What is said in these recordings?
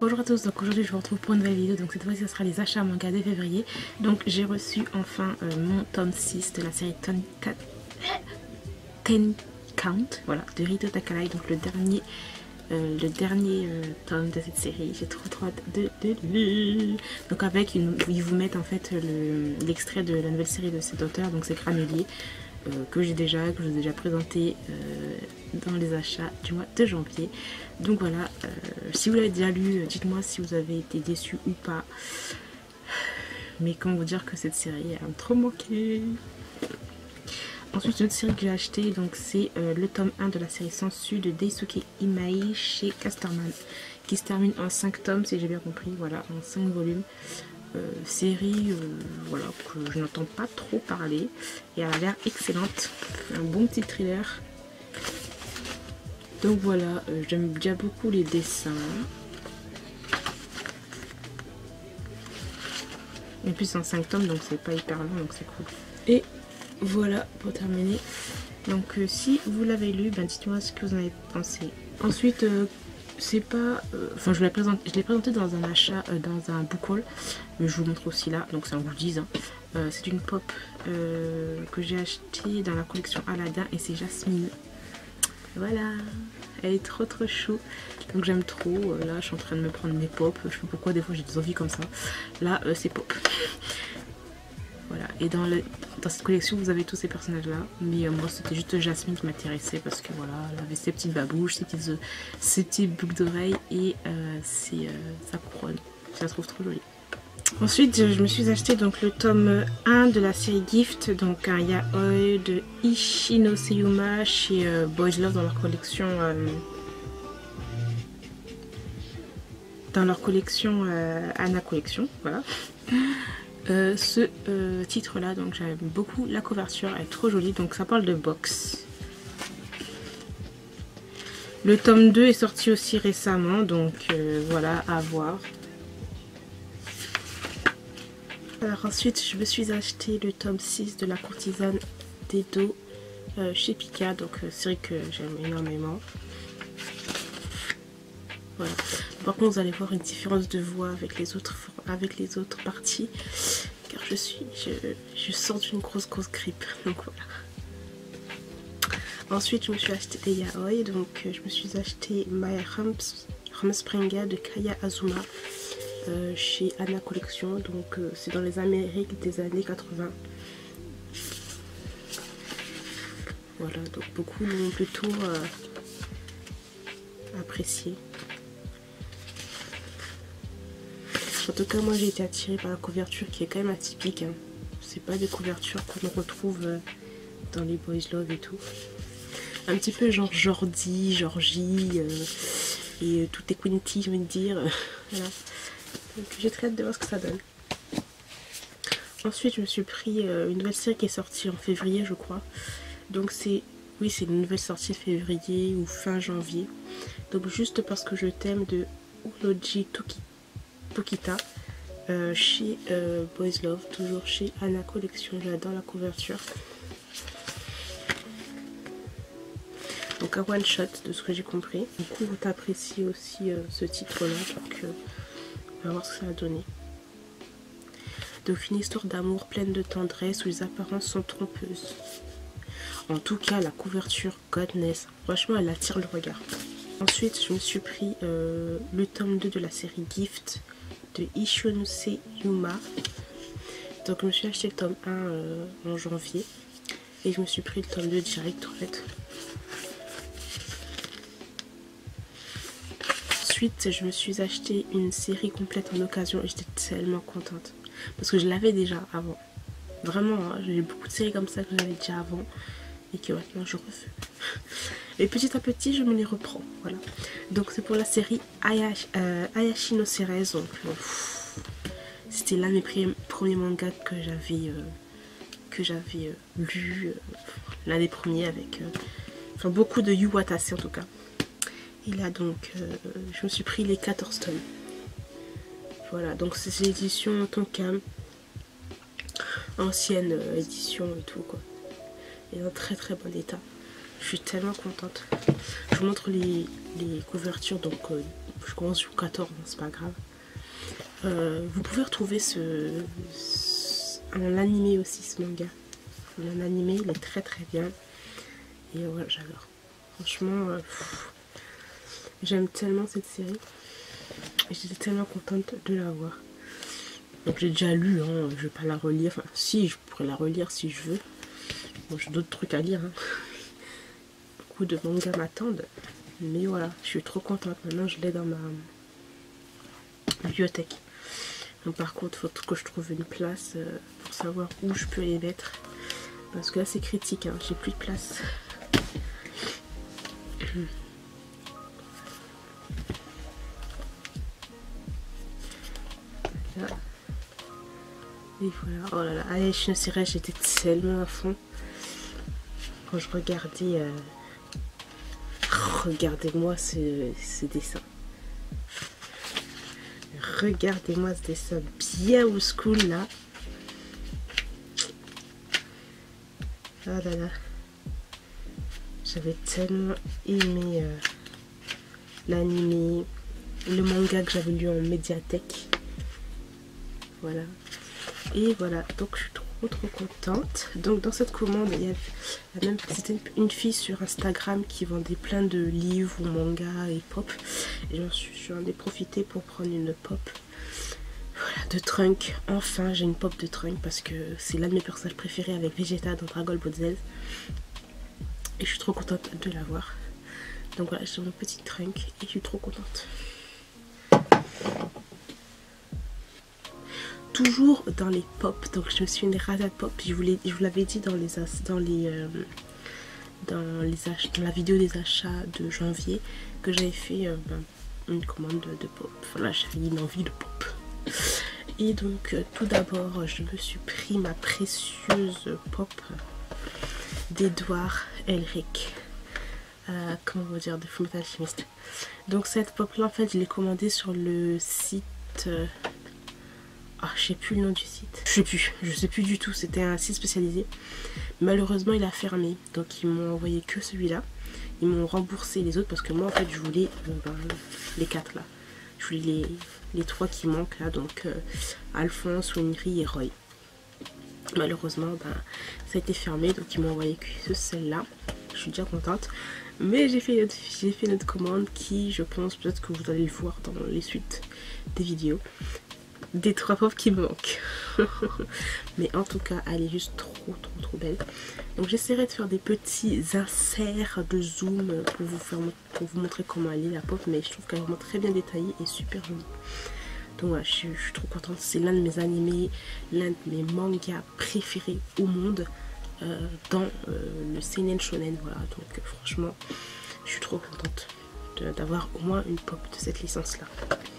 Bonjour à tous, donc aujourd'hui je vous retrouve pour une nouvelle vidéo, donc cette fois-ci ce sera les achats manga de février. Donc j'ai reçu enfin mon tome 6 de la série Ten Count, voilà, de Rito Takanai, donc le dernier tome de cette série. J'ai trop hâte de lire. Donc avec, ils vous mettent en fait l'extrait de la nouvelle série de cet auteur, donc c'est Granulier, que j'ai déjà présenté dans les achats du mois de janvier. Donc voilà, si vous l'avez déjà lu, dites-moi si vous avez été déçu ou pas. Mais comment vous dire que cette série a trop manqué. Ensuite, une autre série que j'ai achetée, donc c'est le tome 1 de la série Sensu de Daisuke Imai chez Casterman, qui se termine en 5 tomes si j'ai bien compris, voilà, en 5 volumes. Série voilà, que je n'entends pas trop parler et elle a l'air excellente, un bon petit thriller. Donc voilà, j'aime bien beaucoup les dessins. Et puis c'est en 5 tomes donc c'est pas hyper long, donc c'est cool. Et voilà pour terminer. Donc si vous l'avez lu, ben dites-moi ce que vous en avez pensé. Ensuite c'est pas... Enfin je l'ai présenté dans un achat, dans un book haul. Mais je vous montre aussi là, donc c'est un goodies. Hein. C'est une pop que j'ai acheté dans la collection Aladdin et c'est Jasmine. Voilà, elle est trop chou. Donc j'aime trop. Là je suis en train de me prendre mes pop. Je sais pas pourquoi des fois j'ai des envies comme ça. Là c'est pop. Voilà, et dans cette collection vous avez tous ces personnages là. Mais moi c'était juste Jasmine qui m'intéressait parce que voilà, elle avait ses petites babouches, ses petites boucles d'oreilles et sa couronne. Je la trouve trop jolie. Ensuite, je me suis acheté donc le tome 1 de la série Gift, donc un yaoi de Ishino Seiyuma chez Boys Love dans leur collection Anna Collection, voilà. Ce titre là, donc j'aime beaucoup la couverture, elle est trop jolie, donc ça parle de boxe. Le tome 2 est sorti aussi récemment, donc voilà, à voir. Alors ensuite je me suis acheté le tome 6 de la courtisane d'Edo chez Pika, donc série que j'aime énormément. Voilà. Par contre vous allez voir une différence de voix avec les autres parties, car je sors d'une grosse grippe, donc voilà. Ensuite je me suis acheté des yaoi, donc je me suis acheté My Rumspringa de Kaya Azuma. Chez Anna Collection, donc c'est dans les Amériques des années 80. Voilà, donc beaucoup l'ont plutôt apprécié. En tout cas moi j'ai été attirée par la couverture qui est quand même atypique, hein. C'est pas des couvertures qu'on retrouve dans les Boys Love et tout. Un petit peu genre Georgie et tout est Quinty, je veux dire. Voilà. Donc j'ai très hâte de voir ce que ça donne. Ensuite je me suis pris une nouvelle série qui est sortie en février je crois. Donc c'est une nouvelle sortie de février ou fin janvier. Donc Juste parce que je t'aime de Uroji Tokita chez Boys Love, toujours chez Anna Collection. J'adore la couverture. Donc un one shot de ce que j'ai compris. Du coup vous appréciez aussi ce titre là, donc on va voir ce que ça va donner. Donc une histoire d'amour pleine de tendresse où les apparences sont trompeuses. En tout cas la couverture Godness, franchement elle attire le regard. Ensuite je me suis pris le tome 2 de la série Gift de Ishino Seiyuma. Donc je me suis acheté le tome 1 en janvier. Et je me suis pris le tome 2 direct en fait. Ensuite, je me suis acheté une série complète en occasion et j'étais tellement contente. Parce que je l'avais déjà avant. Vraiment, hein, j'ai beaucoup de séries comme ça que j'avais déjà avant et que maintenant je refais. Et petit à petit, je me les reprends. Voilà. Donc c'est pour la série Ayashi no Serez. Donc c'était l'un des premiers mangas que j'avais lu. L'un des premiers avec enfin, beaucoup de Yu Watase en tout cas. Et là donc je me suis pris les 14 tomes. Voilà, donc c'est l'édition Tonkam. Ancienne édition et tout quoi. Et en très bon état. Je suis tellement contente. Je vous montre les couvertures donc je commence sur 14, c'est pas grave. Vous pouvez retrouver un animé aussi, ce manga. Un animé, il est très très bien. Et ouais, j'adore. Franchement, j'aime tellement cette série. Et j'étais tellement contente de la voir. Donc j'ai déjà lu, hein, je vais pas la relire. Enfin, si, je pourrais la relire si je veux. Bon, j'ai d'autres trucs à lire. Hein. Beaucoup de mangas m'attendent. Mais voilà, je suis trop contente. Maintenant, je l'ai dans ma bibliothèque. Donc, par contre, il faut que je trouve une place pour savoir où je peux les mettre. Parce que là, c'est critique, hein, j'ai plus de place. Là. Et voilà, oh là là, allez, je ne sais pas, j'étais tellement à fond quand je regardais. Regardez-moi ce dessin. Regardez-moi ce dessin bien old school là. Ah là là. J'avais tellement aimé l'anime, le manga que j'avais lu en médiathèque. Voilà. Et voilà, donc je suis trop contente. Donc dans cette commande, il y a même, c'était une fille sur Instagram qui vendait plein de livres ou mangas et pop. Et j'en ai profité pour prendre une pop. Voilà, de Trunk. Enfin, j'ai une pop de Trunk parce que c'est l'un de mes personnages préférés avec Vegeta dans Dragon Ball Z. Et je suis trop contente de l'avoir. Donc voilà, j'ai mon petit Trunk et je suis trop contente. Toujours dans les pop, donc je me suis une rata pop. Je vous l'avais dit dans la vidéo des achats de janvier que j'avais fait une commande de pop. Voilà, j'avais une envie de pop. Et donc tout d'abord, je me suis pris ma précieuse pop d'Edouard Elric. Comment on va dire, de Fullmetal Alchemist. Donc cette pop là, en fait, je l'ai commandée sur le site. Je sais plus le nom du site. Je sais plus du tout. C'était un site spécialisé. Malheureusement, il a fermé. Donc ils m'ont envoyé que celui-là. Ils m'ont remboursé les autres parce que moi, en fait, je voulais les 4 là. Je voulais les 3 qui manquent là. Donc Alphonse, Winry et Roy. Malheureusement, ça a été fermé. Donc ils m'ont envoyé que celle-là. Je suis déjà contente. Mais j'ai fait une autre commande qui, je pense, peut-être que vous allez le voir dans les suites des vidéos. Des 3 pop qui me manquent. Mais en tout cas, elle est juste trop belle. Donc j'essaierai de faire des petits inserts de zoom pour vous montrer comment elle est la pop. Mais je trouve qu'elle est vraiment très bien détaillée et super jolie. Donc voilà, je suis trop contente. C'est l'un de mes animés, l'un de mes mangas préférés au monde dans le seinen shonen. Voilà, donc franchement, je suis trop contente d'avoir au moins une pop de cette licence là.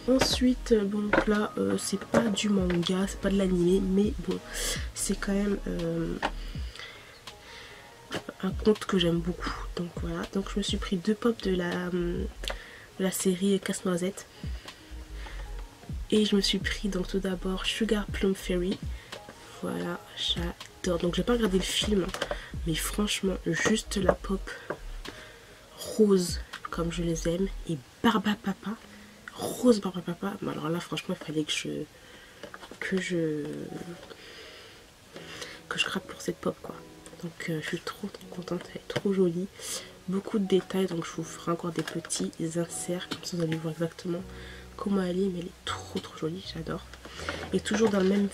Ensuite, bon là c'est pas du manga, c'est pas de l'animé, mais bon c'est quand même un conte que j'aime beaucoup. Donc voilà, donc je me suis pris 2 pop de la série Casse-Noisette. Et je me suis pris donc tout d'abord Sugar Plum Fairy. Voilà, j'adore. Donc j'ai pas regardé le film, mais franchement juste la pop rose comme je les aime et Barbapapa, rose Barbapapa. Mais alors là franchement il fallait que je craque pour cette pop quoi. Donc je suis trop contente, elle est trop jolie, beaucoup de détails. Donc je vous ferai encore des petits inserts comme ça vous allez voir exactement comment elle est, mais elle est trop jolie, j'adore. Et toujours dans la même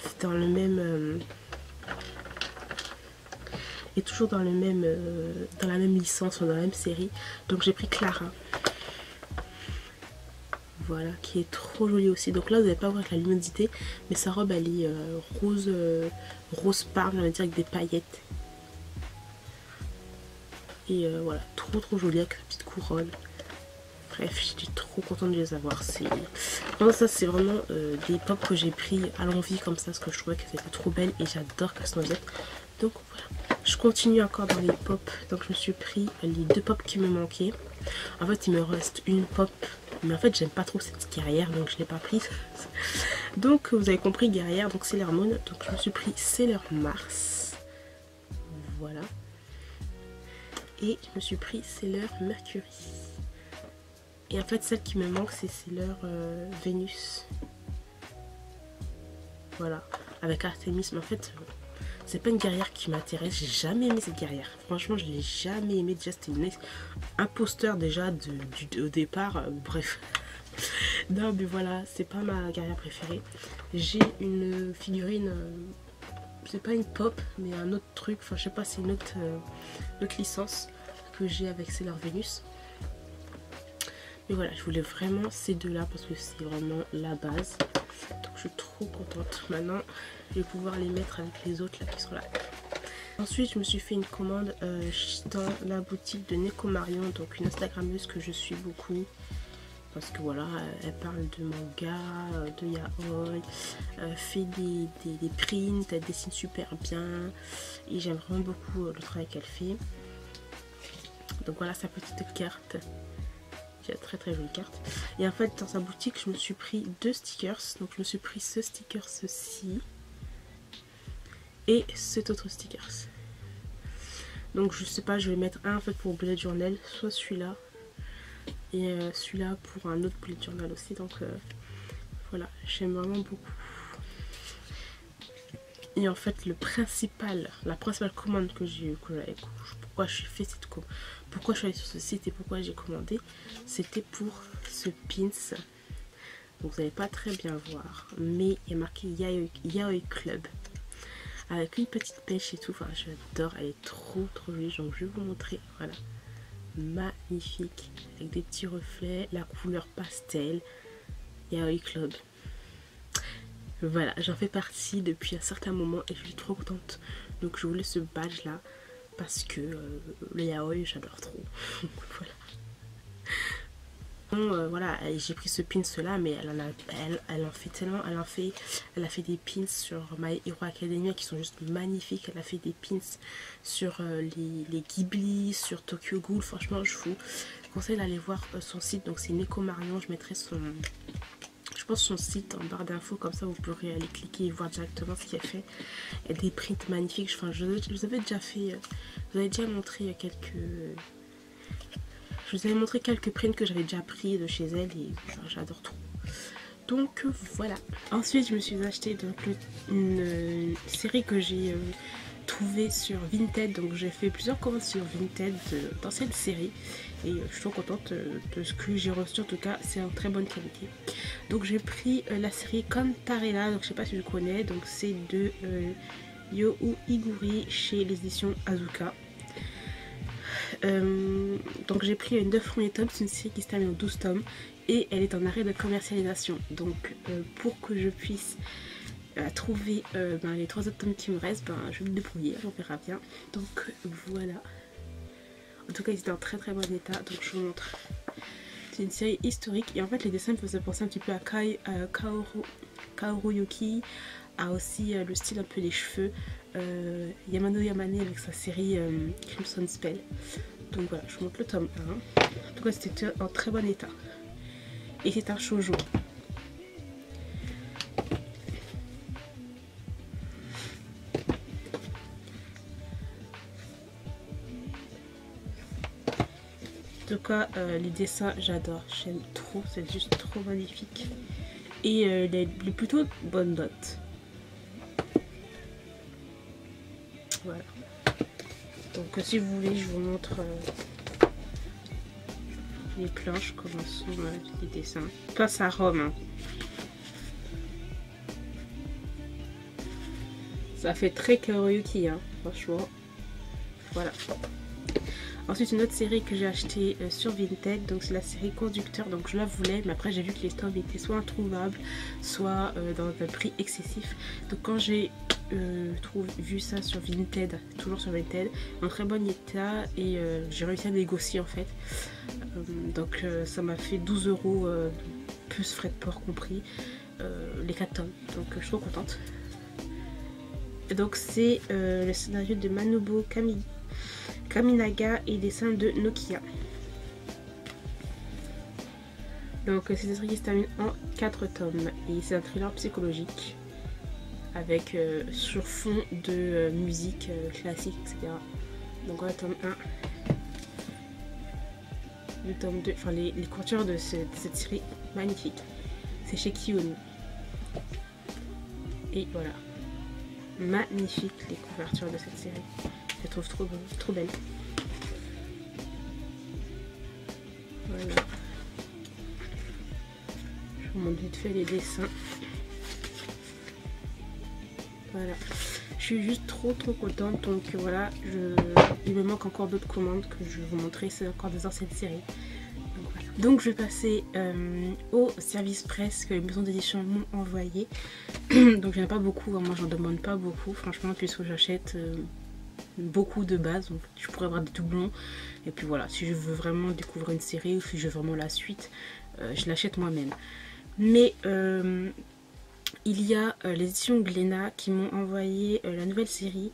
licence, dans la même série. Donc j'ai pris Clara. Voilà, qui est trop jolie aussi. Donc là vous n'allez pas voir avec la luminosité, mais sa robe elle est rose pâle, on va dire, avec des paillettes. Et voilà, trop jolie avec sa petite couronne. Bref, j'étais trop contente de les avoir. Ça c'est vraiment des pop que j'ai pris à l'envie comme ça, parce que je trouvais qu'elles étaient trop belles et j'adore Casse-Noisette. Donc voilà, je continue encore dans les pop. Donc je me suis pris les 2 pop qui me manquaient. En fait il me reste une pop, mais en fait j'aime pas trop cette guerrière, donc je l'ai pas prise. Donc vous avez compris, guerrière, donc Sailor Moon. Donc je me suis pris Sailor Mars. Voilà. Et je me suis pris Sailor Mercury. Et en fait celle qui me manque c'est Sailor Vénus. Voilà, avec Artemis. Mais en fait c'est pas une guerrière qui m'intéresse, j'ai jamais aimé cette guerrière. Franchement je l'ai jamais aimé, déjà c'était un poster déjà au départ, bref. Non mais voilà, c'est pas ma guerrière préférée. J'ai une figurine, c'est pas une pop mais un autre truc, enfin je sais pas, c'est une autre licence que j'ai avec Sailor Vénus. Mais voilà, je voulais vraiment ces deux là parce que c'est vraiment la base. Donc je suis trop contente. Maintenant je vais pouvoir les mettre avec les autres là qui sont là. Ensuite je me suis fait une commande dans la boutique de Neko Marion, donc une instagrammeuse que je suis beaucoup. Parce que voilà, elle parle de manga, de yaoi, fait des prints, elle dessine super bien. Et j'aime vraiment beaucoup le travail qu'elle fait. Donc voilà sa petite carte. J'ai une très très jolie carte. Et en fait dans sa boutique je me suis pris 2 stickers. Donc je me suis pris ce sticker-ci. Et cet autre sticker. Donc je sais pas, je vais mettre un en fait pour bullet journal, soit celui-là. Et celui-là pour un autre bullet journal aussi. Donc voilà, j'aime vraiment beaucoup. Et en fait la principale commande que j'ai eu, pourquoi je fait cette commande, pourquoi je suis allée sur ce site et pourquoi j'ai commandé, c'était pour ce pins. Donc vous n'allez pas très bien voir, mais il y a marqué Yaoi Club avec une petite pêche et tout. Enfin j'adore, elle est trop jolie. Donc je vais vous montrer, voilà, magnifique avec des petits reflets, la couleur pastel, Yaoi Club. Voilà, j'en fais partie depuis un certain moment et je suis trop contente. Donc je voulais ce badge là parce que le yaoi j'adore trop. Voilà. Voilà, j'ai pris ce pins là, mais elle en fait tellement. Elle a fait des pins sur My Hero Academia qui sont juste magnifiques. Elle a fait des pins sur les Ghibli, sur Tokyo Ghoul. Franchement je vous conseille d'aller voir son site. Donc c'est Neko Marion, je mettrai son site en barre d'infos, comme ça vous pourrez aller cliquer et voir directement ce qu'il a fait. Et des prints magnifiques. Enfin, je vous avais déjà fait, je vous avais déjà montré quelques prints que j'avais déjà pris de chez elle et enfin, j'adore trop. Donc voilà. Ensuite je me suis acheté donc une série que j'ai trouvée sur Vinted. Donc j'ai fait plusieurs commandes sur Vinted d'anciennes séries et je suis trop contente de ce que j'ai reçu. En tout cas c'est en très bonne qualité. Donc j'ai pris la série Cantarella, donc je sais pas si je connais, donc c'est de Youhou Iguri chez les éditions Azuka. Donc j'ai pris les 9 premiers tomes, c'est une série qui se termine en 12 tomes et elle est en arrêt de commercialisation. Donc pour que je puisse trouver les 3 autres tomes qui me restent, je vais me débrouiller, on verra bien. Donc voilà. En tout cas ils étaient en très bon état, donc je vous montre. C'est une série historique et en fait les dessins me faisaient penser un petit peu à Kaoru Yuki, a aussi le style un peu des cheveux, Yamano Yamane avec sa série Crimson Spell. Donc voilà, je vous montre le tome 1. En tout cas c'était en très bon état et c'est un shoujo. En tout cas les dessins j'adore, j'aime trop, c'est juste trop magnifique et les plutôt bonnes notes. Voilà. Donc si vous voulez je vous montre les planches, commençons avec les dessins. Passe à Rome. Hein. Ça fait très Kaoruyuki, hein, franchement. Voilà. Ensuite une autre série que j'ai acheté sur Vinted, donc c'est la série Conducteur, donc je la voulais mais après j'ai vu que les stores étaient soit introuvables, soit dans un prix excessif. Donc quand j'ai vu ça sur Vinted, toujours sur Vinted, en très bon état et j'ai réussi à négocier en fait. Donc ça m'a fait 12 € plus frais de port compris, les 4 tomes, donc je suis trop contente. Et donc c'est le scénario de Manobu Kaminaga et dessin de Nokia. Donc c'est une série qui se termine en 4 tomes et c'est un thriller psychologique avec sur fond de musique classique, etc. Donc voilà, tome 1. le tome 2, enfin les couvertures de cette série magnifique. C'est chez Kioni. Et voilà. Magnifique les couvertures de cette série. Je les trouve trop belles. Voilà. Je vous montre vite fait les dessins. Voilà. Je suis juste trop contente. Donc voilà, il me manque encore d'autres commandes que je vais vous montrer. C'est encore des anciennes séries. Donc, voilà. Donc je vais passer au service presse que les maisons d'édition m'ont envoyé. Donc il n'y en a pas beaucoup, hein. Moi j'en demande pas beaucoup franchement, puisque j'achète beaucoup de base. Donc je pourrais avoir des doublons. Et puis voilà, si je veux vraiment découvrir une série ou si je veux vraiment la suite, je l'achète moi-même. Mais il y a les éditions Glénat qui m'ont envoyé la nouvelle série.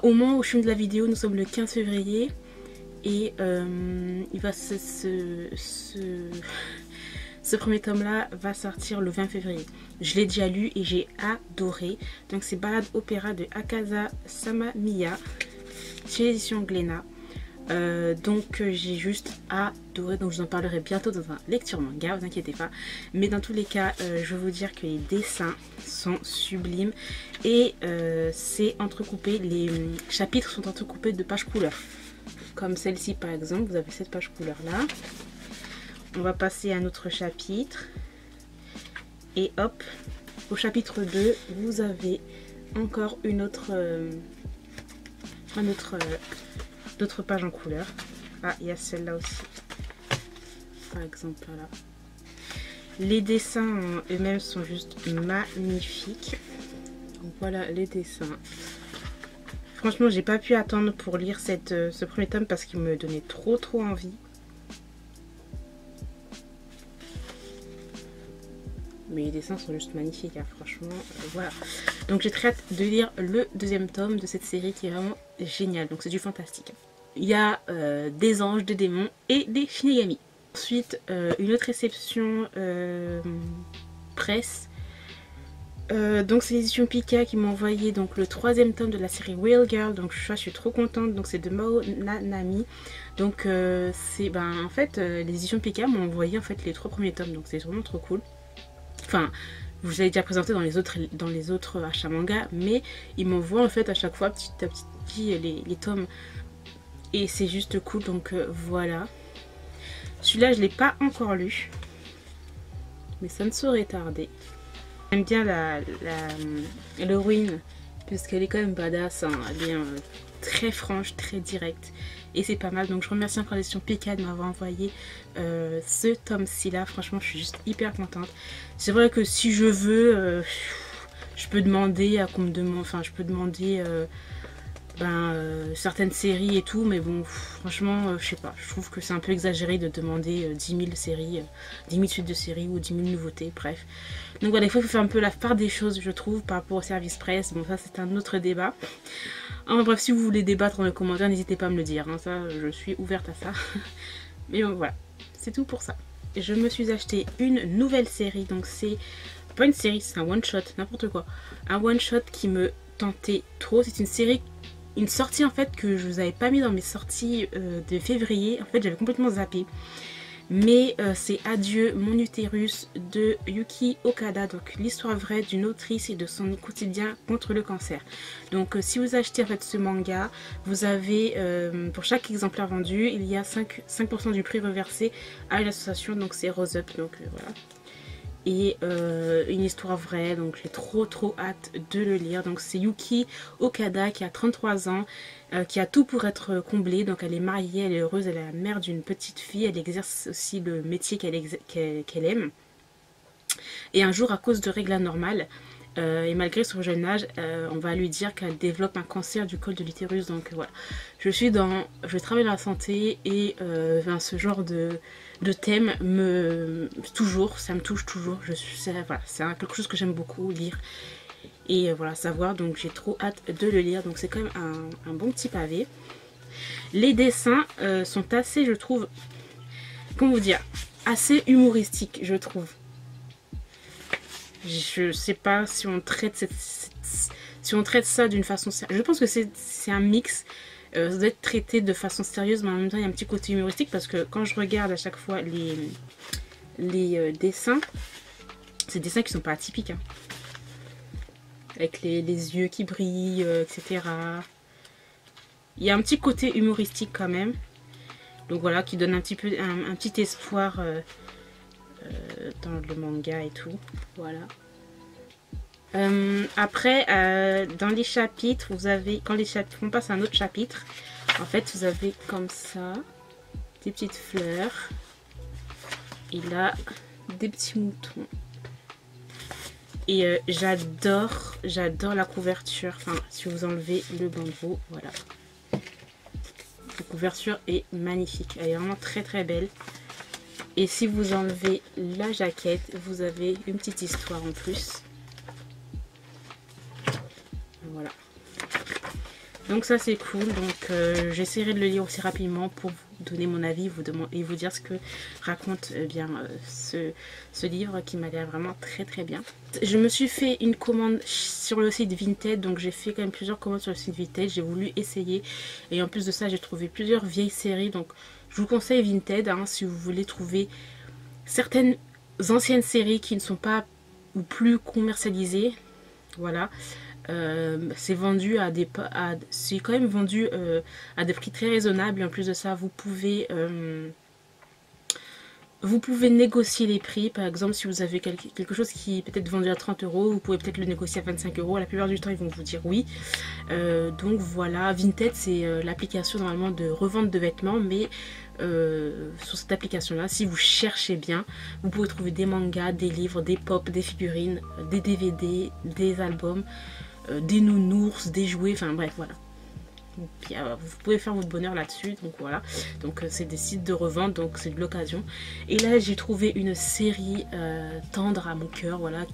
Au moment où je filme de la vidéo, nous sommes le 15 février. Et il va ce premier tome là va sortir le 20 février. Je l'ai déjà lu et j'ai adoré. Donc c'est Balade opéra de Akaza Samamiya chez l'édition Glénat. Donc j'ai juste adoré. Donc je vous en parlerai bientôt dans un lecture manga, vous inquiétez pas. Mais dans tous les cas, je veux vous dire que les dessins sont sublimes. Et c'est entrecoupé, les chapitres sont entrecoupés de pages couleurs. Comme celle-ci par exemple, vous avez cette page couleur là. On va passer à un autre chapitre. Et hop, au chapitre 2, vous avez encore une autre, d'autres pages en couleur. Ah, il y a celle-là aussi. Par exemple, là. Les dessins eux-mêmes sont juste magnifiques. Donc voilà les dessins. Franchement, j'ai pas pu attendre pour lire ce premier tome parce qu'il me donnait trop envie. Mais les dessins sont juste magnifiques, hein, franchement. Voilà. Donc j'ai très hâte de lire le deuxième tome de cette série qui est vraiment génial. Donc c'est du fantastique. Il y a des anges, des démons et des shinigami. Ensuite, une autre réception presse. Donc c'est l'édition Pika qui m'a envoyé donc le troisième tome de la série Whale Girl. Donc je suis trop contente. Donc c'est de Mao Nanami. Donc c'est en fait les éditions Pika m'ont envoyé en fait les 3 premiers tomes. Donc c'est vraiment trop cool. Enfin, je vous avez déjà présenté dans les autres achats manga, mais ils m'envoient en fait à chaque fois petit à petit les tomes. Et c'est juste cool, donc voilà. Celui-là, je ne l'ai pas encore lu, mais ça ne saurait tarder. J'aime bien l'héroïne, puisqu'elle est quand même badass, hein. Elle est très franche, très directe. Et c'est pas mal, donc je remercie encore l'édition Pika de m'avoir envoyé ce tome-ci là. Franchement, je suis juste hyper contente. C'est vrai que si je veux, je peux demander à qu'on me demande, enfin je peux demander certaines séries et tout, mais bon, franchement, je sais pas, je trouve que c'est un peu exagéré de demander 10 000 séries, 10 000 suites de séries ou 10 000 nouveautés, bref. Donc voilà, il faut faire un peu la part des choses, je trouve, par rapport au service presse. Bon, ça c'est un autre débat. Enfin, bref, si vous voulez débattre dans les commentaires, n'hésitez pas à me le dire, hein, ça, je suis ouverte à ça. Mais bon, voilà, c'est tout pour ça. Je me suis acheté une nouvelle série, donc c'est pas une série, c'est un one-shot, n'importe quoi. Un one-shot qui me tentait trop, c'est une série... Une sortie en fait que je vous avais pas mis dans mes sorties de février. En fait j'avais complètement zappé. Mais c'est Adieu mon utérus de Yuki Okada. Donc l'histoire vraie d'une autrice et de son quotidien contre le cancer. Donc si vous achetez en fait ce manga, vous avez pour chaque exemplaire vendu, il y a 5% du prix reversé à une association. Donc c'est Rose Up. Donc voilà. Et une histoire vraie, donc j'ai trop hâte de le lire. Donc c'est Yuki Okada qui a 33 ans, qui a tout pour être comblée. Donc elle est mariée, elle est heureuse, elle est la mère d'une petite fille, elle exerce aussi le métier qu'elle aime. Et un jour, à cause de règles anormales, et malgré son jeune âge, on va lui dire qu'elle développe un cancer du col de l'utérus. Donc voilà, je travaille dans la santé et ce genre de thème ça me touche toujours. Voilà, c'est quelque chose que j'aime beaucoup lire et voilà, savoir. Donc j'ai trop hâte de le lire. Donc c'est quand même un bon petit pavé. Les dessins sont assez, je trouve, comment vous dire, assez humoristiques, je trouve. Je sais pas si on traite ça d'une façon sérieuse. Je pense que c'est un mix Ça doit être traité de façon sérieuse, mais en même temps il y a un petit côté humoristique parce que quand je regarde à chaque fois les dessins, c'est des dessins qui sont pas atypiques, hein. Avec les yeux qui brillent, etc. Il y a un petit côté humoristique quand même. Donc voilà, qui donne un petit peu un petit espoir dans le manga et tout. Voilà. Après, dans les chapitres, vous avez, quand les chapitres, on passe à un autre chapitre, en fait, vous avez comme ça des petites fleurs. Et là, des petits moutons. Et j'adore la couverture. Enfin, si vous enlevez le bandeau, voilà. La couverture est magnifique. Elle est vraiment très très belle. Et si vous enlevez la jaquette, vous avez une petite histoire en plus. Voilà. Donc ça c'est cool. Donc j'essaierai de le lire aussi rapidement pour vous donner mon avis et vous dire ce que raconte ce livre qui m'a l'air vraiment très très bien. Je me suis fait une commande sur le site Vinted, donc j'ai fait quand même plusieurs commandes sur le site Vinted. J'ai voulu essayer et en plus de ça j'ai trouvé plusieurs vieilles séries. Donc je vous conseille Vinted hein, si vous voulez trouver certaines anciennes séries qui ne sont pas ou plus commercialisées. Voilà. C'est vendu c'est quand même vendu à des prix très raisonnables et en plus de ça vous pouvez négocier les prix. Par exemple si vous avez quelque chose qui est peut-être vendu à 30 €, vous pouvez peut-être le négocier à 25 €. La plupart du temps ils vont vous dire oui. Donc voilà, Vinted c'est l'application normalement de revente de vêtements, mais sur cette application là, si vous cherchez bien, vous pouvez trouver des mangas, des livres, des pop, des figurines, des DVD, des albums, des nounours, des jouets, enfin bref voilà. Puis, vous pouvez faire votre bonheur là-dessus, donc voilà. Donc c'est des sites de revente, donc c'est de l'occasion. Et là j'ai trouvé une série tendre à mon cœur, voilà,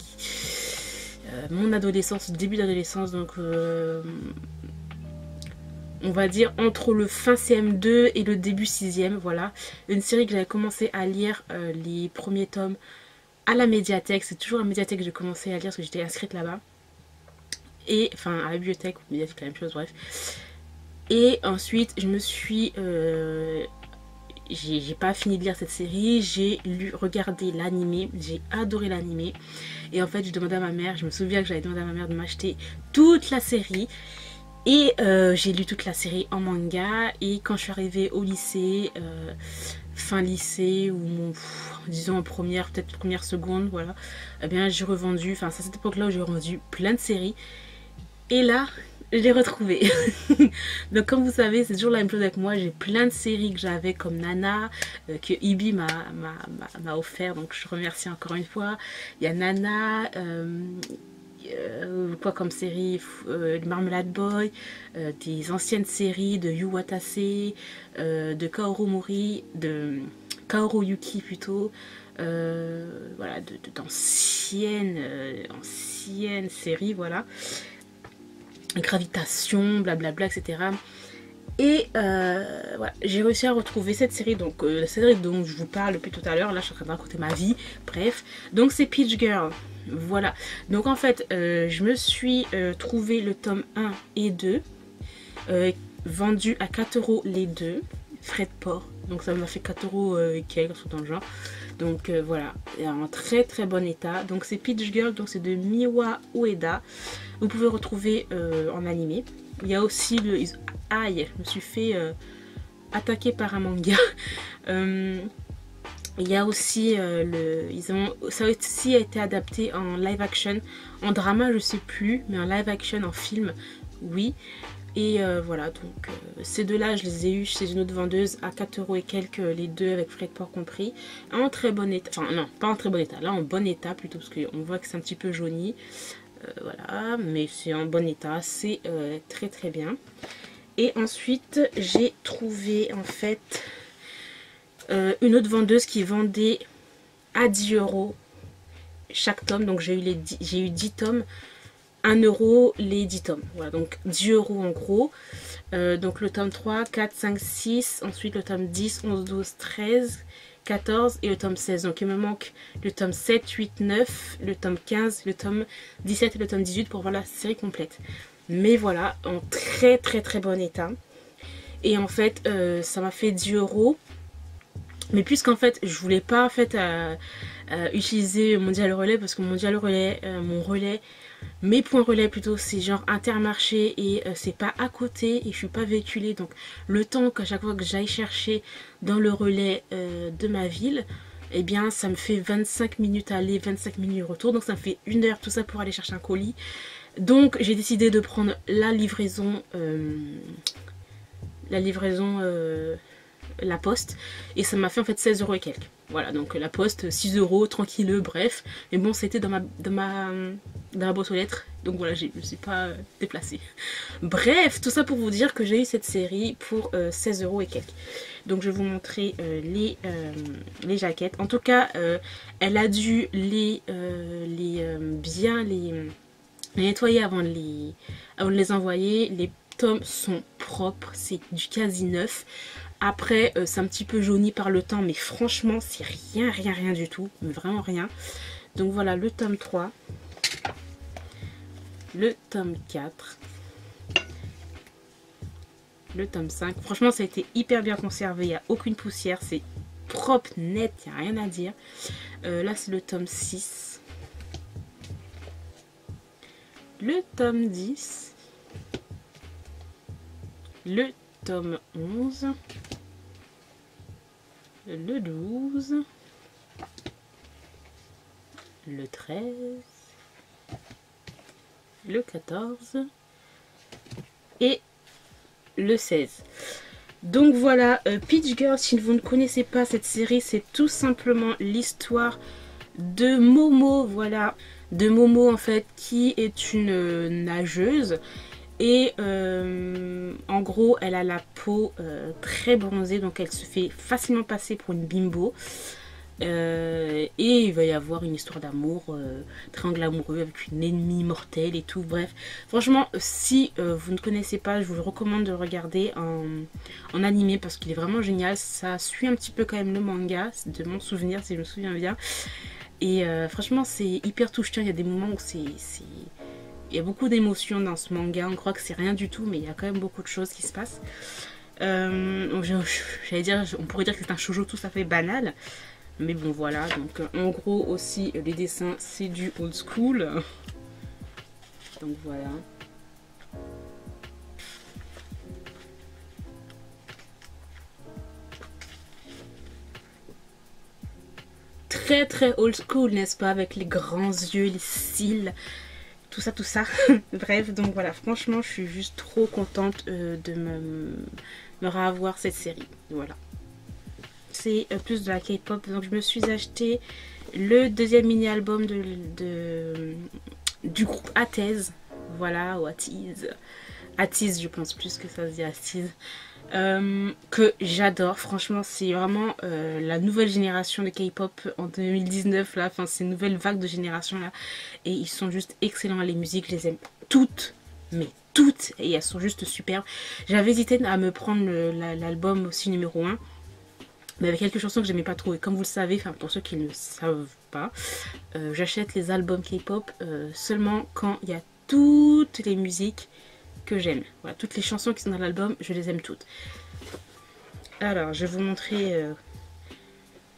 mon adolescence, début d'adolescence, donc on va dire entre le fin CM2 et le début 6e, voilà. Une série que j'avais commencé à lire les premiers tomes à la médiathèque. C'est toujours à la médiathèque que j'ai commencé à lire parce que j'étais inscrite là-bas. Et enfin à la bibliothèque ou médiathèque, la même chose, bref. Et ensuite je me suis j'ai pas fini de lire cette série, j'ai regardé l'animé, j'ai adoré l'animé. Et en fait je demandais à ma mère, je me souviens que j'avais demandé à ma mère de m'acheter toute la série. Et j'ai lu toute la série en manga. Et quand je suis arrivée au lycée, fin lycée ou disons en première, peut-être première seconde, voilà, eh bien j'ai revendu, enfin c'est à cette époque là où j'ai revendu plein de séries. Et là je l'ai retrouvée. Donc comme vous savez c'est toujours la même chose avec moi, j'ai plein de séries que j'avais comme Nana, que Ibi m'a offert, donc je remercie encore une fois. Il y a Nana, quoi comme série, Marmalade Boy, des anciennes séries de Yu Watase, de Kaoru Mori, de Kaoru Yuki plutôt, voilà, d'anciennes séries, voilà, Gravitation, blablabla, etc. Et voilà, j'ai réussi à retrouver cette série, donc la série dont je vous parle depuis tout à l'heure. Là je suis en train de raconter ma vie, bref. Donc c'est Peach Girl, voilà. Donc en fait je me suis trouvé le tome 1 et 2 vendu à 4 € les deux, frais de port, donc ça m'a fait 4 € et quelques dans le genre. Donc voilà, en très très bon état. Donc c'est Peach Girl, donc c'est de Miwa Ueda. Vous pouvez retrouver en animé. Il y a aussi le... Aïe, je me suis fait attaquer par un manga. Il y a aussi ça a aussi été adapté en live action. En drama je sais plus, mais en live action, en film, oui. Et voilà, donc ces deux-là, je les ai eus chez une autre vendeuse à 4 € et quelques, les deux avec frais de port compris. En très bon état, enfin non, pas en très bon état, là en bon état plutôt, parce qu'on voit que c'est un petit peu jauni. Voilà, mais c'est en bon état, c'est très très bien. Et ensuite, j'ai trouvé en fait une autre vendeuse qui vendait à 10 € chaque tome. Donc j'ai eu 10 tomes. 1 € les 10 tomes, voilà, donc 10 € en gros. Donc le tome 3, 4, 5, 6, ensuite le tome 10, 11, 12, 13, 14 et le tome 16. Donc il me manque le tome 7, 8, 9, le tome 15, le tome 17 et le tome 18 pour voir la série complète. Mais voilà, en très très très bon état. Et en fait, ça m'a fait 10 €. Mais puisqu'en fait, je voulais pas en fait utiliser Mondial Relais, parce que Mondial Relais, mes points relais plutôt, c'est genre Intermarché et c'est pas à côté et je suis pas véhiculée. Donc le temps qu'à chaque fois que j'aille chercher dans le relais de ma ville, eh bien ça me fait 25 minutes aller, 25 minutes retour. Donc ça me fait 1 heure tout ça pour aller chercher un colis. Donc j'ai décidé de prendre la livraison, la poste, et ça m'a fait en fait 16 € et quelques. Voilà, donc la poste 6 € tranquilleux, bref. Mais bon, c'était dans ma boîte aux lettres, donc voilà, je ne me suis pas déplacée. Bref, tout ça pour vous dire que j'ai eu cette série pour 16 € et quelques. Donc je vais vous montrer les jaquettes. En tout cas, elle a dû bien les nettoyer avant de les envoyer. Les tomes sont propres, c'est du quasi neuf. Après, c'est un petit peu jauni par le temps, mais franchement, c'est rien du tout. Vraiment rien. Donc voilà, le tome 3. Le tome 4. Le tome 5. Franchement, ça a été hyper bien conservé. Il n'y a aucune poussière. C'est propre, net, il n'y a rien à dire. Là, c'est le tome 6. Le tome 10. Le tome 11. Le 12. Le 13. Le 14. Et le 16. Donc voilà, Peach Girl, si vous ne connaissez pas cette série, c'est tout simplement l'histoire de Momo, voilà. De Momo en fait, qui est une nageuse. Et en gros, elle a la peau très bronzée, donc elle se fait facilement passer pour une bimbo. Et il va y avoir une histoire d'amour, triangle amoureux avec une ennemie mortelle et tout. Bref, franchement, si vous ne connaissez pas, je vous le recommande de le regarder en animé parce qu'il est vraiment génial. Ça suit un petit peu quand même le manga, de mon souvenir, si je me souviens bien. Et franchement, c'est hyper touchant. Il y a des moments où il y a beaucoup d'émotions dans ce manga. On croit que c'est rien du tout, mais il y a quand même beaucoup de choses qui se passent. J'allais dire, on pourrait dire que c'est un shoujo tout à fait banal. Mais bon, voilà. Donc, en gros, aussi, les dessins, c'est du old school. Donc, voilà. Très old school, n'est-ce pas? Avec les grands yeux, les cils, tout ça. Bref, donc voilà, franchement, je suis juste trop contente de me revoir cette série. Voilà. C'est plus de la K-pop, donc je me suis acheté le deuxième mini-album du groupe ATEEZ. Voilà, ou ATEEZ. ATEEZ, je pense plus que ça se dit ATEEZ. Que j'adore, franchement c'est vraiment la nouvelle génération de K-pop en 2019 là, enfin c'est une nouvelle vague de génération là, et ils sont juste excellents, les musiques je les aime toutes, mais toutes, et elles sont juste superbes. J'avais hésité à me prendre l'album aussi numéro 1, mais avec quelques chansons que j'aimais pas trop, et comme vous le savez, enfin pour ceux qui ne savent pas, j'achète les albums K-pop seulement quand il y a toutes les musiques que j'aime. Voilà, toutes les chansons qui sont dans l'album, je les aime toutes. Alors, je vais vous montrer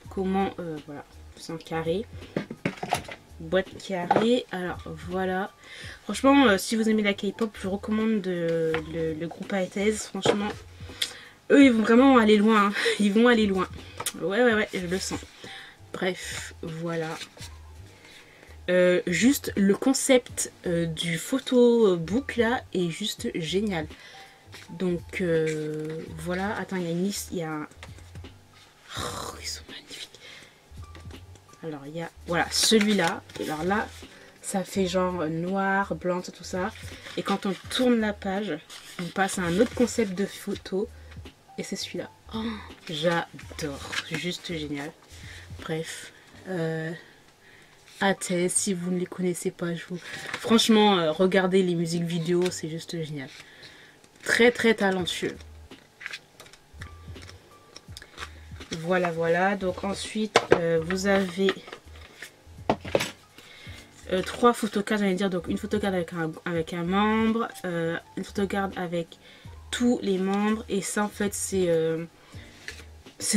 comment, voilà, c'est en carré. Boîte carrée. Alors, voilà. Franchement, si vous aimez la K-pop, je vous recommande le groupe ATEEZ. Franchement, eux, ils vont vraiment aller loin. Hein. Ils vont aller loin. Ouais, je le sens. Bref, voilà. Juste le concept du photobook là est juste génial. Donc voilà, attends, il y a une liste, il y a... Oh, ils sont magnifiques. Alors il y a, voilà, celui-là. Alors là, ça fait genre noir, blanc, tout ça. Et quand on tourne la page, on passe à un autre concept de photo. Et c'est celui-là. Oh, j'adore, juste génial. Bref. ATEEZ, si vous ne les connaissez pas, franchement, regardez les musiques vidéo, c'est juste génial. Très talentueux. Voilà. Donc ensuite, vous avez 3 photocards, j'allais dire. Donc une photocard avec un membre, une photocard avec tous les membres. Et ça en fait c'est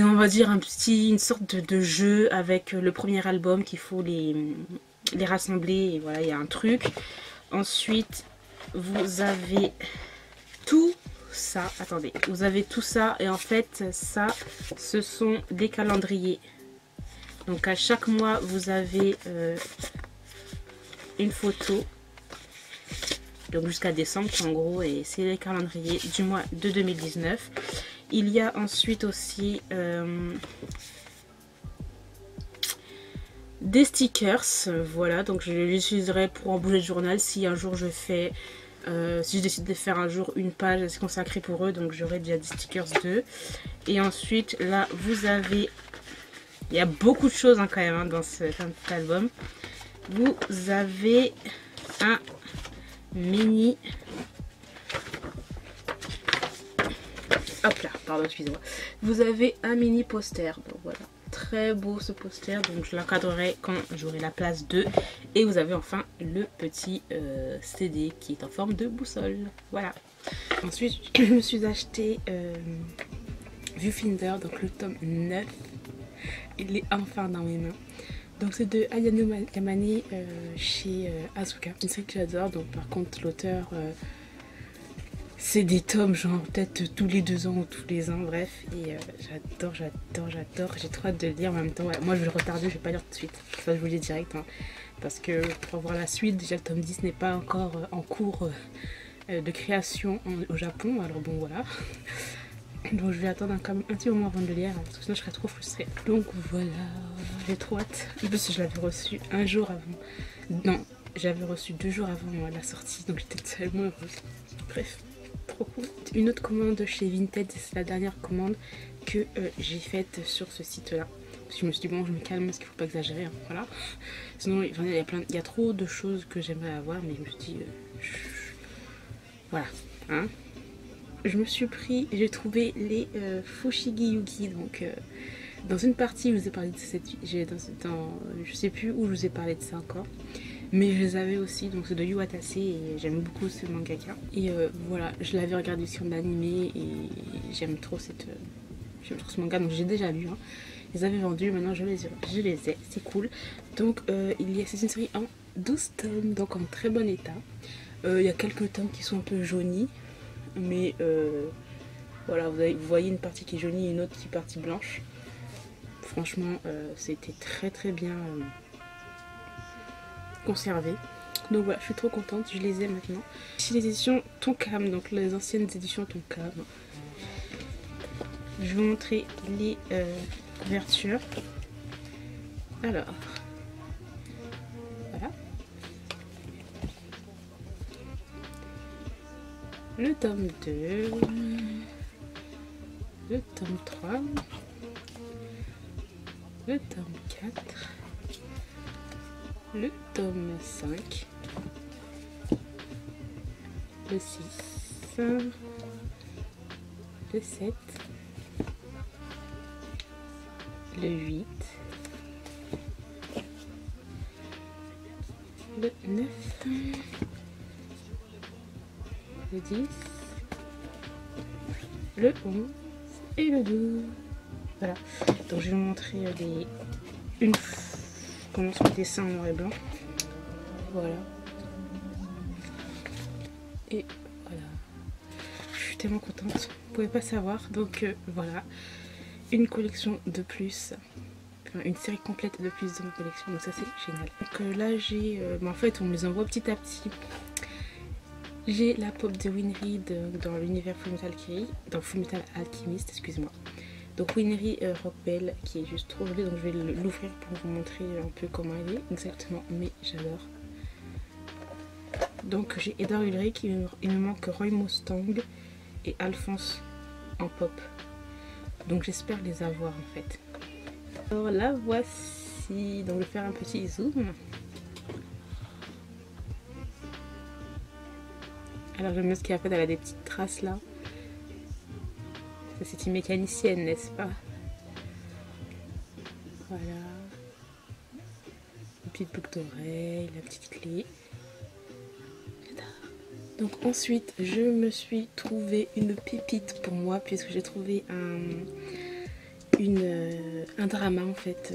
on va dire une sorte de jeu avec le premier album qu'il faut les rassembler. Et voilà, il y a un truc. Ensuite vous avez tout ça, attendez, vous avez tout ça et en fait ça ce sont des calendriers. Donc à chaque mois vous avez une photo, donc jusqu'à décembre en gros, et c'est les calendriers du mois de 2019. Il y a ensuite aussi des stickers, voilà, donc je les utiliserai pour en bouger de journal si un jour je fais si je décide de faire un jour une page consacrée pour eux, donc j'aurai déjà des stickers d'eux. Et ensuite là vous avez, il y a beaucoup de choses hein, quand même hein, dans cet album. Vous avez un mini, hop là, pardon, excusez-moi. Vous avez un mini poster, donc voilà, très beau ce poster, donc je l'encadrerai quand j'aurai la place d'eux. Et vous avez enfin le petit CD qui est en forme de boussole, voilà. Ensuite je me suis acheté Viewfinder, donc le tome 9, il est enfin dans mes mains. Donc c'est de Ayano Yamane chez Asuka, une série que j'adore. Donc par contre l'auteur c'est des tomes genre peut-être tous les 2 ans ou tous les ans, bref. Et j'adore, j'ai trop hâte de le lire en même temps. Ouais, moi je vais le retarder, je vais pas lire tout de suite, ça je vous le dis direct hein, parce que pour voir la suite, déjà le tome 10 n'est pas encore en cours de création au Japon, alors bon voilà. Donc je vais attendre quand même un petit moment avant de le lire parce que sinon je serais trop frustrée. Donc voilà, j'ai trop hâte. En plus je l'avais reçu un jour avant. Non, j'avais reçu 2 jours avant la sortie, donc j'étais tellement heureuse. Bref, trop cool. Une autre commande chez Vinted, c'est la dernière commande que j'ai faite sur ce site-là. Parce que je me suis dit bon je me calme parce qu'il faut pas exagérer, hein, voilà. Sinon il y a trop de choses que j'aimerais avoir, mais je me suis dit voilà, hein. Je me suis pris, j'ai trouvé les Fushigi Yugi, donc dans une partie je vous ai parlé de cette, je sais plus où je vous ai parlé de ça encore, mais je les avais aussi, donc c'est de Yu Watase et j'aime beaucoup ce mangaka. Et voilà, je l'avais regardé sur l'animé et j'aime trop ce manga, donc j'ai déjà lu, hein. Ils les avaient vendus, maintenant je les ai, c'est cool. Donc c'est une série en 12 tomes, donc en très bon état. Il y a quelques tomes qui sont un peu jaunis. Mais voilà, vous voyez une partie qui est jaunie et une autre qui est partie blanche. Franchement, c'était très bien conservé. Donc voilà, je suis trop contente, je les ai maintenant. Ici les éditions Tonkam, donc les anciennes éditions Tonkam. Je vais vous montrer les couvertures. Alors, voilà. Le tome 2, le tome 3, le tome 4, le tome 5, le 6, le 7, le 8, le 9, le 10, le 11 et le 12. Voilà, donc je vais vous montrer comment sont les dessins en noir et blanc. Voilà. Et voilà. Je suis tellement contente, vous pouvez pas savoir. Donc voilà, une collection de plus. Enfin, une série complète de plus de ma collection, donc ça c'est génial. Donc là j'ai, en fait on me les envoie petit à petit. J'ai la pop de Winry dans l'univers Fullmetal Alchemist, excusez-moi. Donc Winry Rockbell qui est juste trop jolie, donc je vais l'ouvrir pour vous montrer un peu comment elle est exactement, mais j'adore. Donc j'ai Edward Ulrich, il me manque Roy Mustang et Alphonse en pop. Donc j'espère les avoir en fait. Alors la voici, donc je vais faire un petit zoom. Alors j'aime bien ce qu'elle a fait, elle a des petites traces là. C'est une mécanicienne, n'est-ce pas? Voilà. Une petite boucle d'oreille, la petite clé. Donc ensuite, je me suis trouvé une pépite pour moi, puisque j'ai trouvé un drama en fait.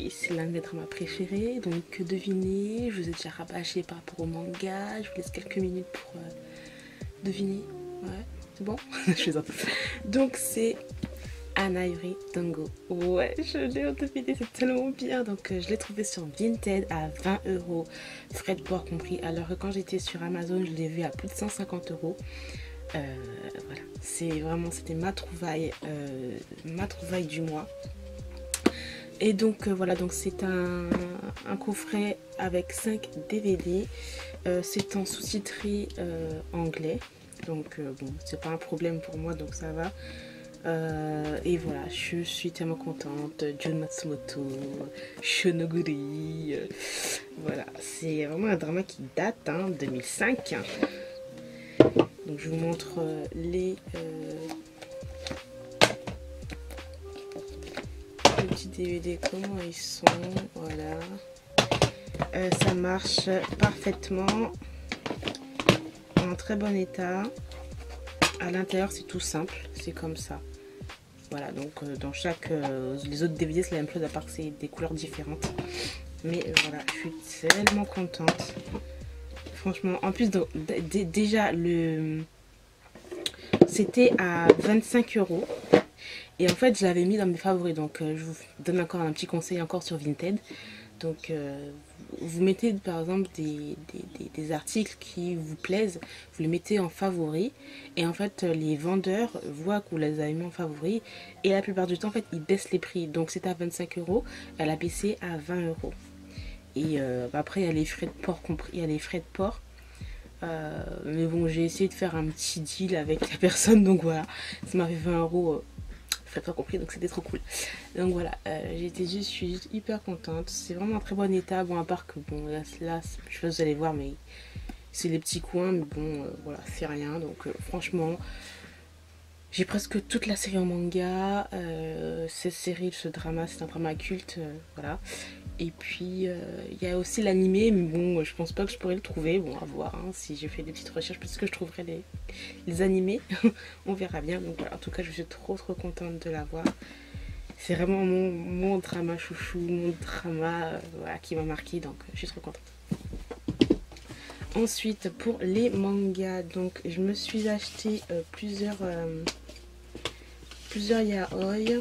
Et c'est l'un de mes dramas préférés. Donc devinez, je vous ai déjà rabâché par rapport au manga. Je vous laisse quelques minutes pour deviner. Ouais, c'est bon. Je plaisante. Donc c'est Anairi Dango. Ouais, je l'ai deviné, c'est tellement bien. Donc je l'ai trouvé sur Vinted à 20 €, frais de port compris. Alors que quand j'étais sur Amazon, je l'ai vu à plus de 150 €. Voilà, c'était ma trouvaille du mois. Et donc voilà, donc c'est un coffret avec 5 DVD. C'est en sous-titré anglais. Donc bon, c'est pas un problème pour moi, donc ça va. Et voilà, je suis tellement contente. Jun Matsumoto, Shonoguri. Voilà, c'est vraiment un drama qui date, 2005. Donc je vous montre les petits DVD, comment ils sont. Voilà. Ça marche parfaitement. En très bon état. À l'intérieur, c'est tout simple. C'est comme ça. Voilà, donc dans les autres DVD, c'est la même chose, à part que c'est des couleurs différentes. Mais voilà, je suis tellement contente. Franchement, en plus, déjà, c'était à 25 €. Et en fait, je l'avais mis dans mes favoris. Donc, je vous donne encore un petit conseil encore sur Vinted. Donc, vous mettez par exemple des articles qui vous plaisent, vous les mettez en favoris. Et en fait, les vendeurs voient que vous les avez mis en favoris. Et la plupart du temps, en fait, ils baissent les prix. Donc, c'était à 25 €. Elle a baissé à 20 €. Et après, il y a les frais de port compris. Il y a les frais de port. Mais bon, j'ai essayé de faire un petit deal avec la personne. Donc voilà, ça m'a fait 20 €. Frais de port compris, donc c'était trop cool. Donc voilà, je suis juste hyper contente. C'est vraiment un très bon état. Bon, à part que bon, là je sais pas si vous allez voir, mais c'est les petits coins. Mais bon, voilà, c'est rien. Donc franchement, j'ai presque toute la série en manga. Cette série, ce drama, c'est un drama culte. Voilà. Et puis il y a aussi l'animé, mais bon, je pense pas que je pourrais le trouver. Bon, à voir, si j'ai fait des petites recherches, peut-être que je trouverai les animés. On verra bien. Donc voilà, en tout cas, je suis trop contente de l'avoir. C'est vraiment mon drama chouchou, mon drama voilà, qui m'a marqué, donc je suis trop contente. Ensuite, pour les mangas, donc je me suis acheté plusieurs yaoi.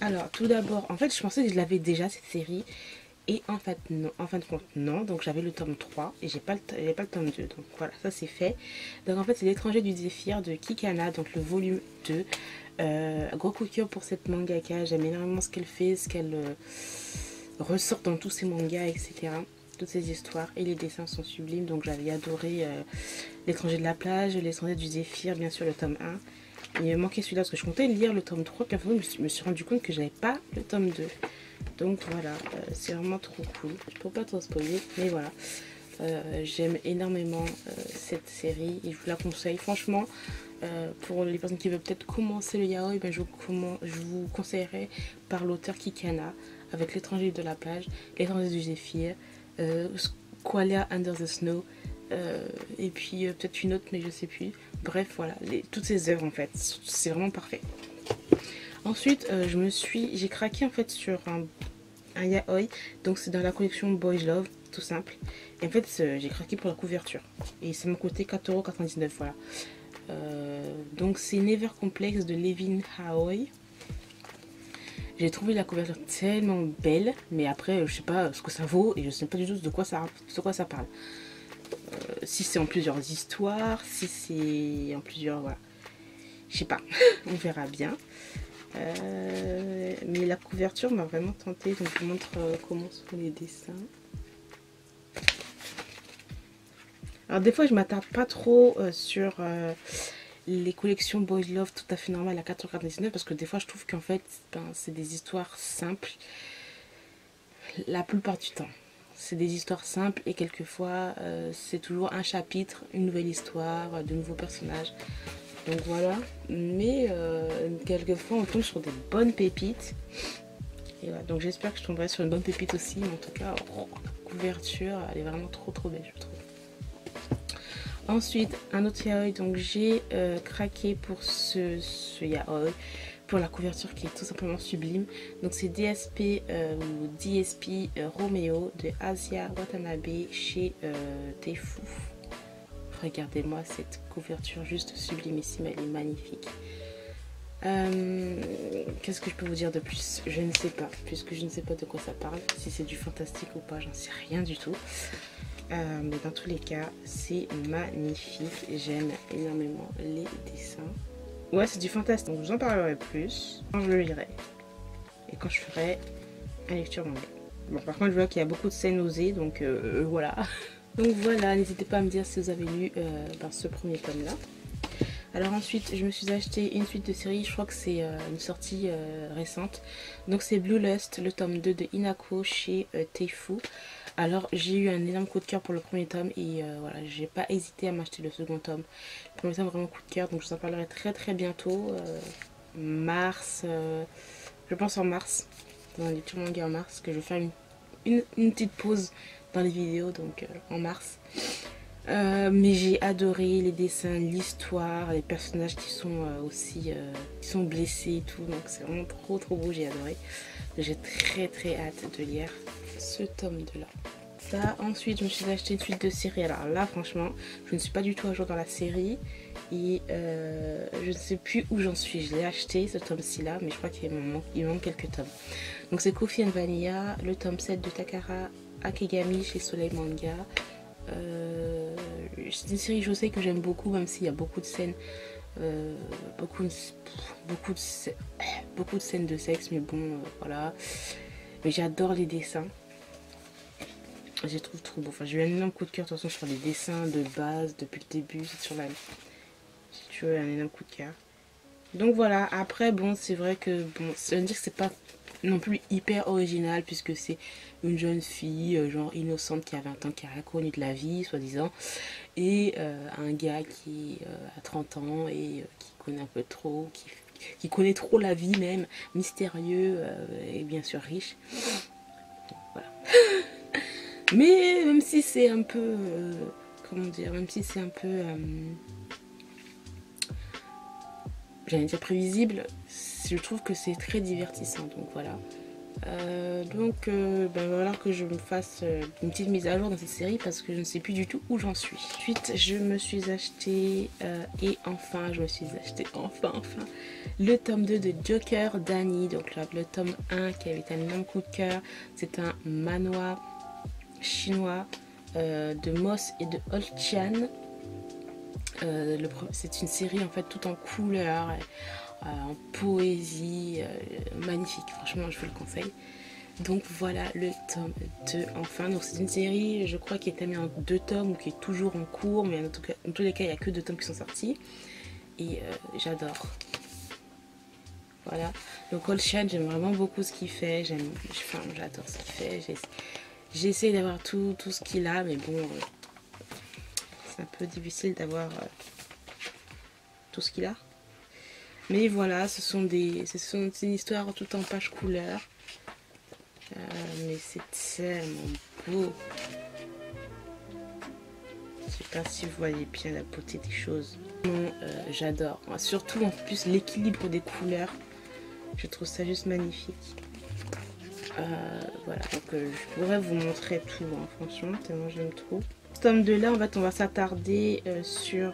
Alors, tout d'abord, en fait, je pensais que je l'avais déjà, cette série. Et en fait, non. En fin de compte, non. Donc, j'avais le tome 3 et j'ai pas le tome 2. Donc, voilà, ça c'est fait. Donc, en fait, c'est L'étranger du Zéphyr de Kikana, donc le volume 2. Gros coup de cœur pour cette mangaka. J'aime énormément ce qu'elle fait, ce qu'elle ressort dans tous ses mangas, etc. Toutes ces histoires. Et les dessins sont sublimes. Donc, j'avais adoré L'étranger de la plage, L'étranger du Zéphyr, bien sûr, le tome 1. Il me manquait celui-là parce que je comptais lire le tome 3, puis après je me suis rendu compte que j'avais pas le tome 2. Donc voilà, c'est vraiment trop cool. Je peux pas trop spoiler, mais voilà. J'aime énormément cette série et je vous la conseille. Franchement, pour les personnes qui veulent peut-être commencer le yaoi, je vous conseillerais par l'auteur Kikana avec L'étranger de la plage, L'étranger du Zéphyr, Squalia Under the Snow. Et puis peut-être une autre, mais je sais plus. Bref, voilà, toutes ces œuvres en fait, c'est vraiment parfait. Ensuite, j'ai craqué en fait sur un yaoi, donc c'est dans la collection Boys Love, tout simple. Et en fait, j'ai craqué pour la couverture. Et ça m'a coûté 4,99 €, voilà. Donc c'est Never Complex de Levin Aoi. J'ai trouvé la couverture tellement belle, mais après, je sais pas ce que ça vaut et je sais pas du tout de quoi ça parle. Si c'est en plusieurs histoires, si c'est en plusieurs... Voilà. Je sais pas, on verra bien. Mais la couverture m'a vraiment tentée, donc je vous montre comment sont les dessins. Alors des fois je m'attarde pas trop sur les collections Boys Love tout à fait normales à 4,99 € parce que des fois je trouve qu'en fait c'est des histoires simples la plupart du temps. C'est des histoires simples et quelquefois c'est toujours un chapitre, une nouvelle histoire, de nouveaux personnages. Donc voilà, mais quelquefois on tombe sur des bonnes pépites. Et voilà, donc j'espère que je tomberai sur une bonne pépite aussi. Mais en tout cas, la couverture, elle est vraiment trop belle, je trouve. Ensuite, un autre yaoi, donc j'ai craqué pour ce yaoi, pour la couverture qui est tout simplement sublime. Donc c'est DSP ou DSP Romeo de Asia Watanabe chez Teifu. Regardez-moi cette couverture juste sublimissime, elle est magnifique. Qu'est-ce que je peux vous dire de plus? Je ne sais pas, puisque je ne sais pas de quoi ça parle. Si c'est du fantastique ou pas, j'en sais rien du tout. Mais dans tous les cas, c'est magnifique. J'aime énormément les dessins. Ouais, c'est du fantastique, donc je vous en parlerai plus quand je le lirai. Et quand je ferai une lecture manga. Bon, par contre, je vois qu'il y a beaucoup de scènes osées, donc voilà. Donc voilà, n'hésitez pas à me dire si vous avez lu ce premier tome-là. Alors ensuite, je me suis acheté une suite de séries, je crois que c'est une sortie récente. Donc c'est Blue Lust, le tome 2 de Inako chez Teifu. Alors j'ai eu un énorme coup de cœur pour le premier tome et voilà, j'ai pas hésité à m'acheter le second tome. Le premier tome vraiment coup de cœur, donc je vous en parlerai très bientôt. Mars, je pense en mars, dans les lectures manga en mars, que je vais faire une petite pause dans les vidéos, donc en mars. Mais j'ai adoré les dessins, l'histoire, les personnages qui sont aussi qui sont blessés et tout, donc c'est vraiment trop beau, j'ai adoré. J'ai très hâte de lire ce tome 2 là. Ça, ensuite je me suis acheté une suite de séries. Alors là franchement je ne suis pas du tout à jour dans la série et je ne sais plus où j'en suis. Je l'ai acheté ce tome ci là, mais je crois qu'il me manque quelques tomes. Donc c'est Coffee and Vanilla, le tome 7 de Takara Akegami chez Soleil Manga. C'est une série je sais que j'aime beaucoup, même s'il y a beaucoup de scènes beaucoup de scènes de sexe, mais bon voilà. Mais j'adore les dessins, je les trouve trop beaux. Enfin, j'ai eu un énorme coup de cœur de toute façon sur les dessins de base depuis le début. C'est sur la, j'ai toujours eu un énorme coup de cœur. Donc voilà, après bon c'est vrai que bon, ça veut dire que c'est pas non plus hyper original, puisque c'est une jeune fille genre innocente qui a 20 ans, qui a rien connu de la vie soi-disant, et un gars qui a 30 ans et qui connaît un peu trop, qui connaît trop la vie même, mystérieux et bien sûr riche. Voilà. Mais même si c'est un peu comment dire, même si c'est un peu j'allais dire prévisible, je trouve que c'est très divertissant, donc voilà. Ben, il va falloir que je me fasse une petite mise à jour dans cette série parce que je ne sais plus du tout où j'en suis. Ensuite, je me suis acheté enfin le tome 2 de Joker Danny, donc là, le tome 1 qui avait été un énorme coup de cœur. C'est un manhwa chinois de Moss et de Holchian. C'est une série en fait tout en couleurs, en poésie, magnifique, franchement je vous le conseille. Donc voilà le tome 2 enfin. Donc c'est une série je crois qui est terminée en 2 tomes ou qui est toujours en cours, mais en tous les cas il n'y a que 2 tomes qui sont sortis et j'adore. Voilà, donc Holchian j'aime vraiment beaucoup ce qu'il fait, j'adore ce qu'il fait, j'essaie d'avoir tout ce qu'il a, mais bon c'est un peu difficile d'avoir tout ce qu'il a. Mais voilà, c'est une histoire tout en page couleur. Mais c'est tellement beau. Je sais pas si vous voyez bien la beauté des choses. J'adore. Surtout en plus l'équilibre des couleurs. Je trouve ça juste magnifique. Voilà, donc je pourrais vous montrer tout, hein, franchement, tellement j'aime trop. Ce tome 2 là, en fait, on va s'attarder sur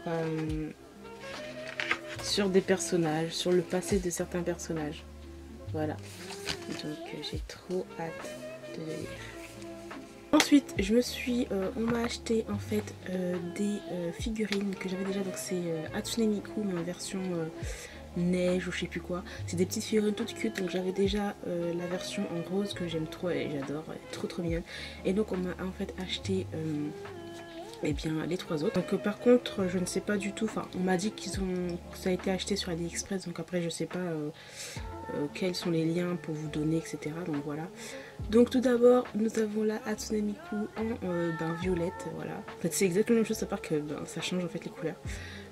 des personnages, sur le passé de certains personnages. Voilà. Donc j'ai trop hâte de lire. Ensuite, on m'a acheté en fait des figurines que j'avais déjà. Donc c'est Hatsune Miku, mais en version neige ou je sais plus quoi. C'est des petites figurines toutes cute. Donc j'avais déjà la version en rose que j'aime trop et j'adore, trop mignonne. Et donc on m'a en fait acheté et bien les 3 autres. Donc par contre je ne sais pas du tout, enfin on m'a dit que ça a été acheté sur AliExpress, donc après je sais pas quels sont les liens pour vous donner, etc. Donc voilà. Donc tout d'abord nous avons la Hatsune Miku en violette, voilà. En fait c'est exactement la même chose à part que ça change en fait les couleurs.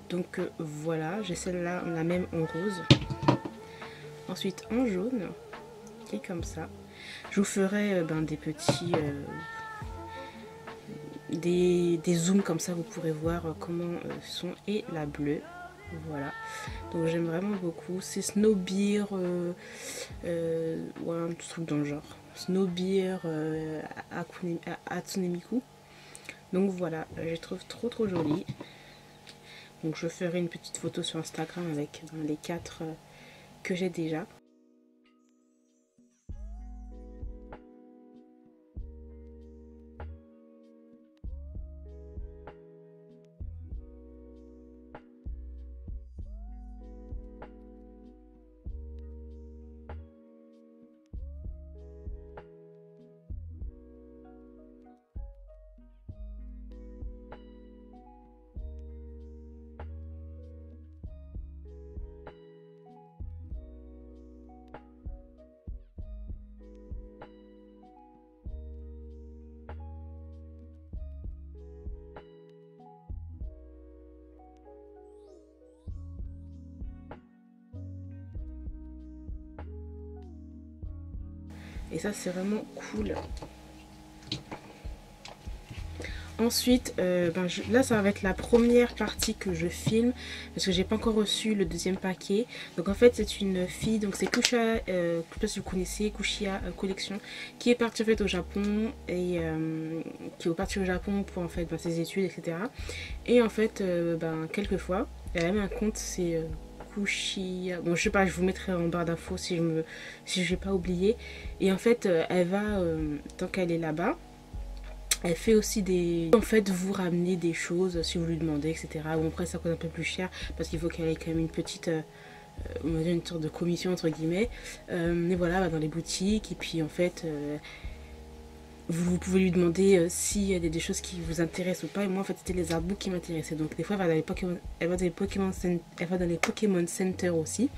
Donc voilà, j'ai celle-là, la même en rose. Ensuite en jaune, qui est comme ça. Je vous ferai des petits des zooms comme ça, vous pourrez voir comment sont, et la bleue. Voilà, donc j'aime vraiment beaucoup. C'est Snowbeer, ouais, un truc dans le genre. Snowbeer Hatsune Miku. Donc voilà, je les trouve trop jolie. Donc je ferai une petite photo sur Instagram avec les 4 que j'ai déjà. Et ça c'est vraiment cool. Ensuite, là ça va être la première partie que je filme parce que j'ai pas encore reçu le deuxième paquet. Donc en fait c'est une fille, donc c'est Kusha, je sais pas si vous connaissez, Kushia Collection, qui est partie en fait au Japon et qui est partie au Japon pour en fait ses études, etc. Et en fait quelquefois elle a même un compte, c'est Kushia, bon je sais pas, je vous mettrai en barre d'infos si je vais pas oublier. Et en fait elle va, tant qu'elle est là-bas, elle fait aussi des... En fait, vous ramener des choses si vous lui demandez, etc. Bon, après, ça coûte un peu plus cher parce qu'il faut qu'elle ait quand même une petite... on va dire une sorte de commission, entre guillemets. Mais voilà, dans les boutiques. Et puis, en fait, vous pouvez lui demander s'il y a des choses qui vous intéressent ou pas. Et moi, en fait, c'était les artbooks qui m'intéressaient. Donc, des fois, elle va dans les Pokémon Center aussi.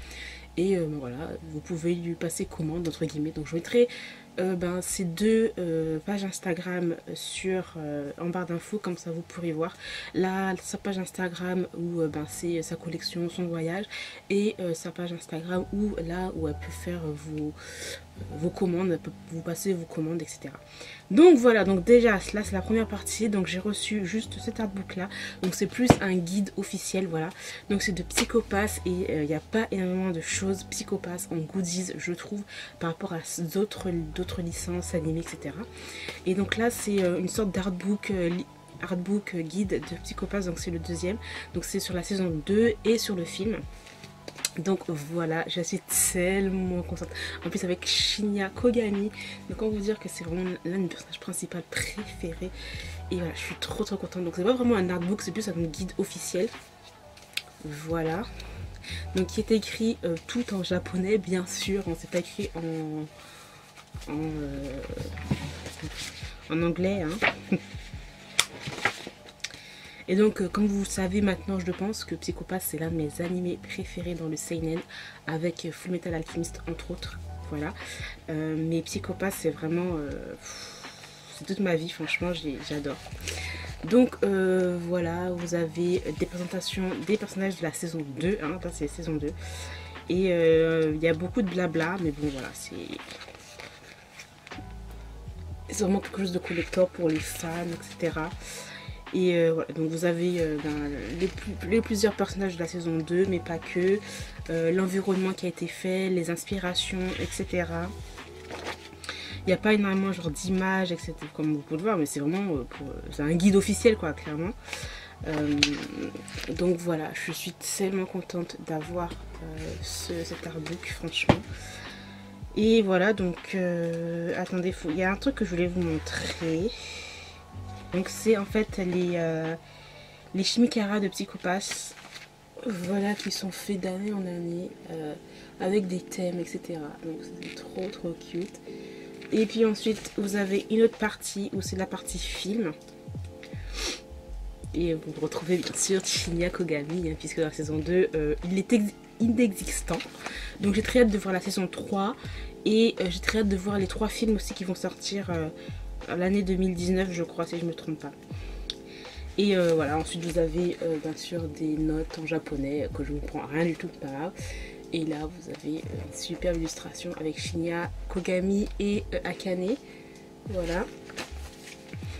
Et voilà, vous pouvez lui passer commande, entre guillemets. Donc, je mettrai... ces 2 pages Instagram en barre d'infos, comme ça vous pourrez voir sa page Instagram où c'est sa collection, son voyage, et sa page Instagram où elle peut faire vos commandes, elle peut vous passer vos commandes, etc. Donc voilà, donc déjà là c'est la première partie. Donc j'ai reçu juste cet artbook là, donc c'est plus un guide officiel, voilà. Donc c'est de Psycho-Pass et il n'y a pas énormément de choses Psycho-Pass en goodies, je trouve, par rapport à d'autres licences animées, etc. Et donc là c'est une sorte d'artbook guide de Psycho-Pass, donc c'est le deuxième, donc c'est sur la saison 2 et sur le film. Donc voilà, je suis tellement contente. En plus avec Shinya Kogami, donc on va vous dire que c'est vraiment l'un de mes personnages principaux préférés. Et voilà, je suis trop contente. Donc c'est pas vraiment un artbook, c'est plus un guide officiel. Voilà. Donc qui est écrit tout en japonais, bien sûr. On s'est pas écrit en anglais, hein. Et donc, comme vous savez maintenant, je pense que Psycho-Pass, c'est l'un de mes animés préférés dans le seinen, avec Fullmetal Alchemist, entre autres. Voilà. Mais Psycho-Pass, c'est vraiment... c'est toute ma vie, franchement, j'adore. Donc, voilà, vous avez des présentations des personnages de la saison 2. Hein, c'est la saison 2. Et il y a beaucoup de blabla, mais bon, voilà, c'est vraiment quelque chose de collector pour les fans, etc. Et voilà, donc vous avez les plusieurs personnages de la saison 2, mais pas que, l'environnement qui a été fait, les inspirations, etc. Il n'y a pas énormément genre d'images, etc. comme vous pouvez le voir, mais c'est vraiment c'est un guide officiel, quoi, clairement. Donc voilà, je suis tellement contente d'avoir cet artbook, franchement. Et voilà, donc attendez, il y a un truc que je voulais vous montrer. Donc c'est en fait les Chimichara de Psycho-Pass, voilà, qui sont faits d'année en année avec des thèmes, etc. Donc c'est trop cute. Et puis ensuite vous avez une autre partie où c'est la partie film. Et vous retrouvez bien sûr Shinya Kogami, hein, puisque dans la saison 2 il est inexistant. Donc j'ai très hâte de voir la saison 3 et j'ai très hâte de voir les 3 films aussi qui vont sortir l'année 2019, je crois, si je me trompe pas. Et voilà, ensuite vous avez bien sûr des notes en japonais que je ne comprends rien du tout, pas grave. Et là vous avez une superbe illustration avec Shinya Kogami et Akane. Voilà.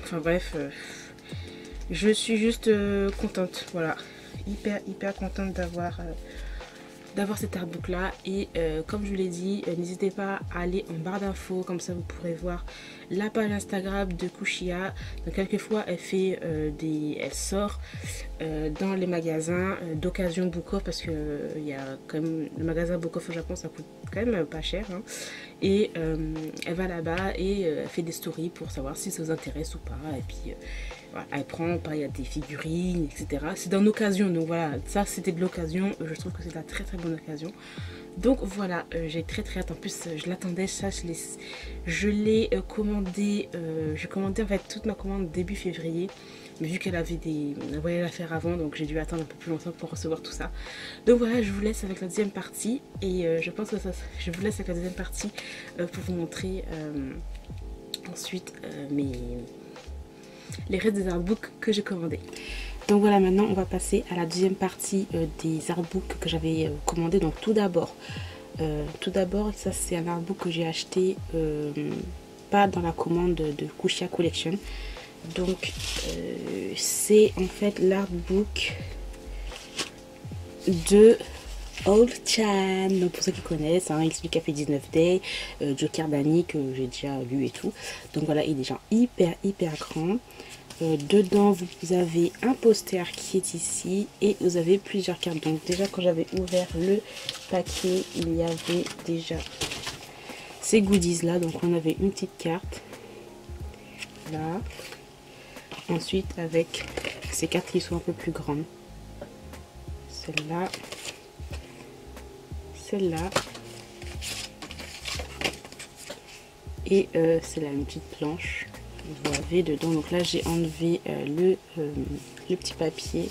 Enfin bref, je suis juste contente, voilà, hyper contente d'avoir cet artbook là. Et comme je vous l'ai dit, n'hésitez pas à aller en barre d'infos, comme ça vous pourrez voir la page Instagram de Kushia. Donc quelquefois elle sort dans les magasins d'occasion Book Off, parce que il y a quand même le magasin Book Off au Japon, ça coûte quand même pas cher, hein. Et elle va là-bas et elle fait des stories pour savoir si ça vous intéresse ou pas. Et puis voilà, elle prend, il y a des figurines, etc. C'est dans l'occasion, donc voilà, ça c'était de l'occasion. Je trouve que c'est la très bonne occasion. Donc voilà, j'ai très hâte. En plus, je l'attendais, ça, je l'ai commandé. J'ai commandé en fait toute ma commande début février. Mais vu qu'elle avait des voyages à faire avant, donc j'ai dû attendre un peu plus longtemps pour recevoir tout ça. Donc voilà, je vous laisse avec la deuxième partie. Et je pense que je vous laisse avec la deuxième partie pour vous montrer ensuite les restes des artbooks que j'ai commandés. Donc voilà, maintenant on va passer à la deuxième partie des artbooks que j'avais commandés. Donc tout d'abord, ça c'est un artbook que j'ai acheté pas dans la commande de Kushia Collection. Donc c'est en fait l'artbook de Old Chan. Donc pour ceux qui connaissent, hein, XP Café 19 Day, Joker Danny que j'ai déjà lu et tout. Donc voilà, il est déjà hyper grand. Dedans vous avez un poster qui est ici et vous avez plusieurs cartes. Donc déjà quand j'avais ouvert le paquet, il y avait déjà ces goodies là. Donc on avait une petite carte là. Ensuite avec ces cartes qui sont un peu plus grandes. Celle-là. Celle-là. Et celle-là, une petite planche. Vous avez dedans. Donc là j'ai enlevé le petit papier.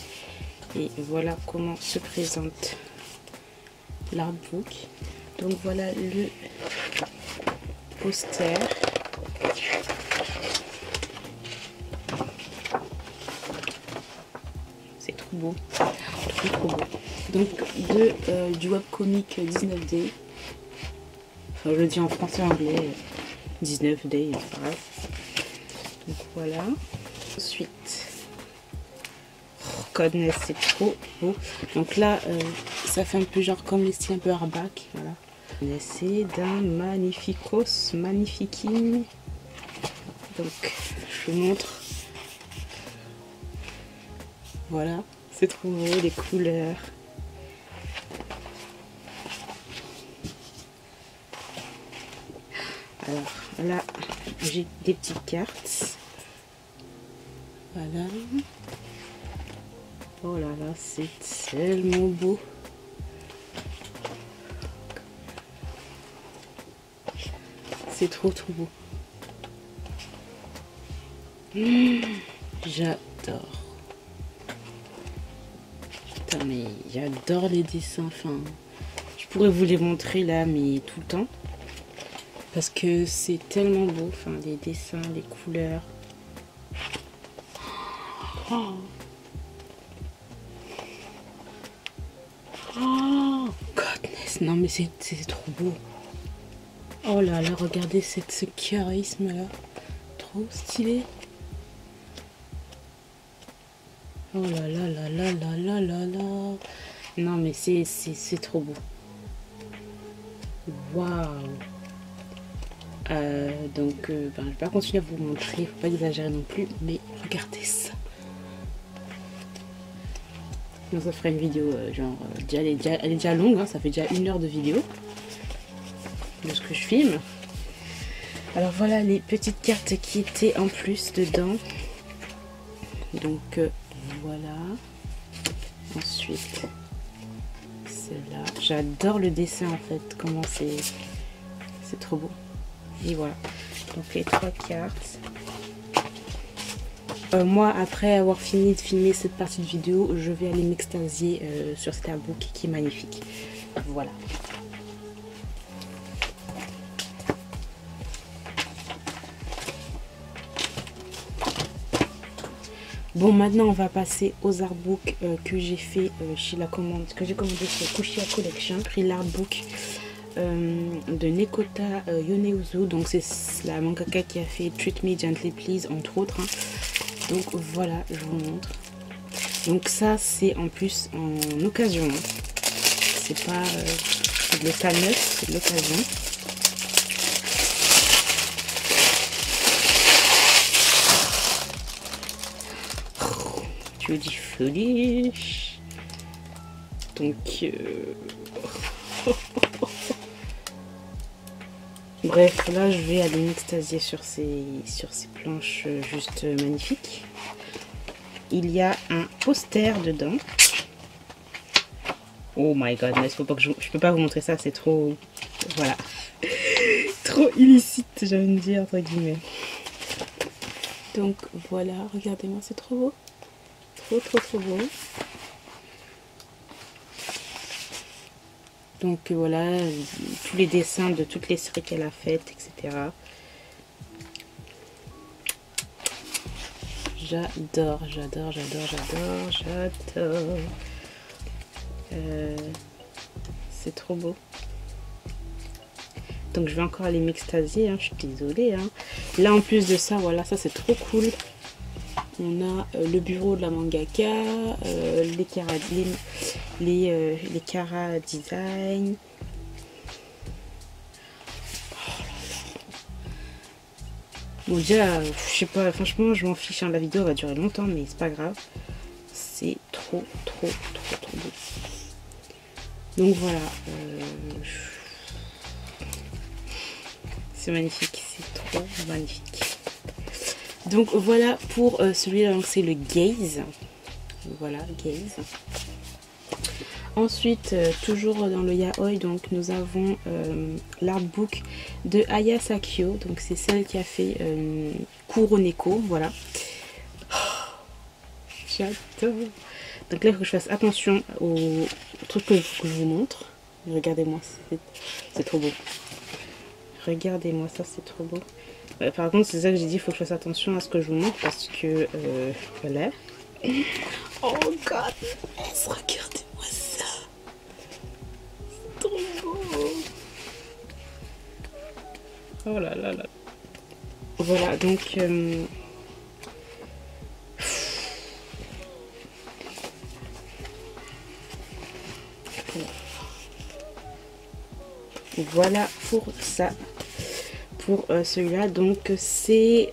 Et voilà comment se présente l'artbook. Donc voilà le poster. C'est trop beau. Trop beau. Donc du webcomic 19 Day. Enfin je le dis en français et anglais. 19 Day, voilà. Donc voilà. Ensuite, oh, goodness, c'est trop beau. Donc là, ça fait un peu genre comme les styles un peu hardback. Voilà. C'est d'un Magnificos, Magnifiking. Donc, je vous montre. Voilà, c'est trop beau, les couleurs. Alors là, j'ai des petites cartes. Voilà. Oh là là, c'est tellement beau. C'est trop beau. J'adore. Putain, mais j'adore les dessins. Enfin, je pourrais vous les montrer là, mais tout le temps. Parce que c'est tellement beau. Enfin, les dessins, les couleurs. Oh, oh goodness. Non, mais c'est trop beau. Oh là là, regardez ce charisme là. Trop stylé. Oh là là là là là là là là. Non mais c'est trop beau. Waouh. Donc je vais pas continuer à vous montrer, faut pas exagérer non plus, mais regardez ça. Donc ça fera une vidéo genre elle est déjà longue, hein, ça fait déjà 1 heure de vidéo de ce que je filme. Alors voilà les petites cartes qui étaient en plus dedans. Donc voilà. Ensuite celle-là. J'adore le dessin en fait, comment c'est trop beau. Et voilà. Donc les 3 cartes. Moi après avoir fini de filmer cette partie de vidéo, je vais aller m'extasier sur cet artbook qui est magnifique. Voilà. Bon, maintenant on va passer aux artbooks que j'ai fait chez la commande, que j'ai commandé chez Kushia Collection. J'ai pris l'artbook de Nekota Yoneuzu, donc c'est la mangaka qui a fait Treat Me Gently Please entre autres, hein. Donc voilà, je vous montre. Donc ça c'est en plus en occasion. C'est pas de l'état neuf, c'est de l'occasion. Tu dis folie. Donc bref, là je vais aller m'extasier sur ces planches juste magnifiques. Il y a un poster dedans. Oh my god, mais faut pas que je peux pas vous montrer ça, c'est trop, voilà, trop illicite, j'ai envie de dire entre guillemets. Donc voilà, regardez-moi, c'est trop beau, trop beau. Donc voilà, tous les dessins de toutes les séries qu'elle a faites, etc. J'adore. C'est trop beau. Donc je vais encore aller m'extasier, hein, je suis désolée. Hein. Là en plus de ça, voilà, ça c'est trop cool. On a le bureau de la mangaka, les Kara Design. Bon déjà, je sais pas, franchement je m'en fiche, hein, la vidéo va durer longtemps mais c'est pas grave. C'est trop beau. Donc voilà, c'est magnifique, c'est trop magnifique. Donc voilà pour celui-là, c'est le Gaze. Voilà, Gaze. Ensuite, toujours dans le yaoi, donc nous avons l'artbook de Aya Sakio. Donc c'est celle qui a fait Kuroneko, voilà. J'adore. Donc là, il faut que je fasse attention au truc que je vous montre. Regardez-moi, c'est trop beau. Regardez-moi ça, c'est trop beau. Par contre, c'est ça que j'ai dit, il faut que je fasse attention à ce que je vous montre parce que voilà. Oh god, regardez-moi ça. C'est trop beau. Oh là là là. Voilà, donc voilà pour ça, pour celui-là. Donc c'est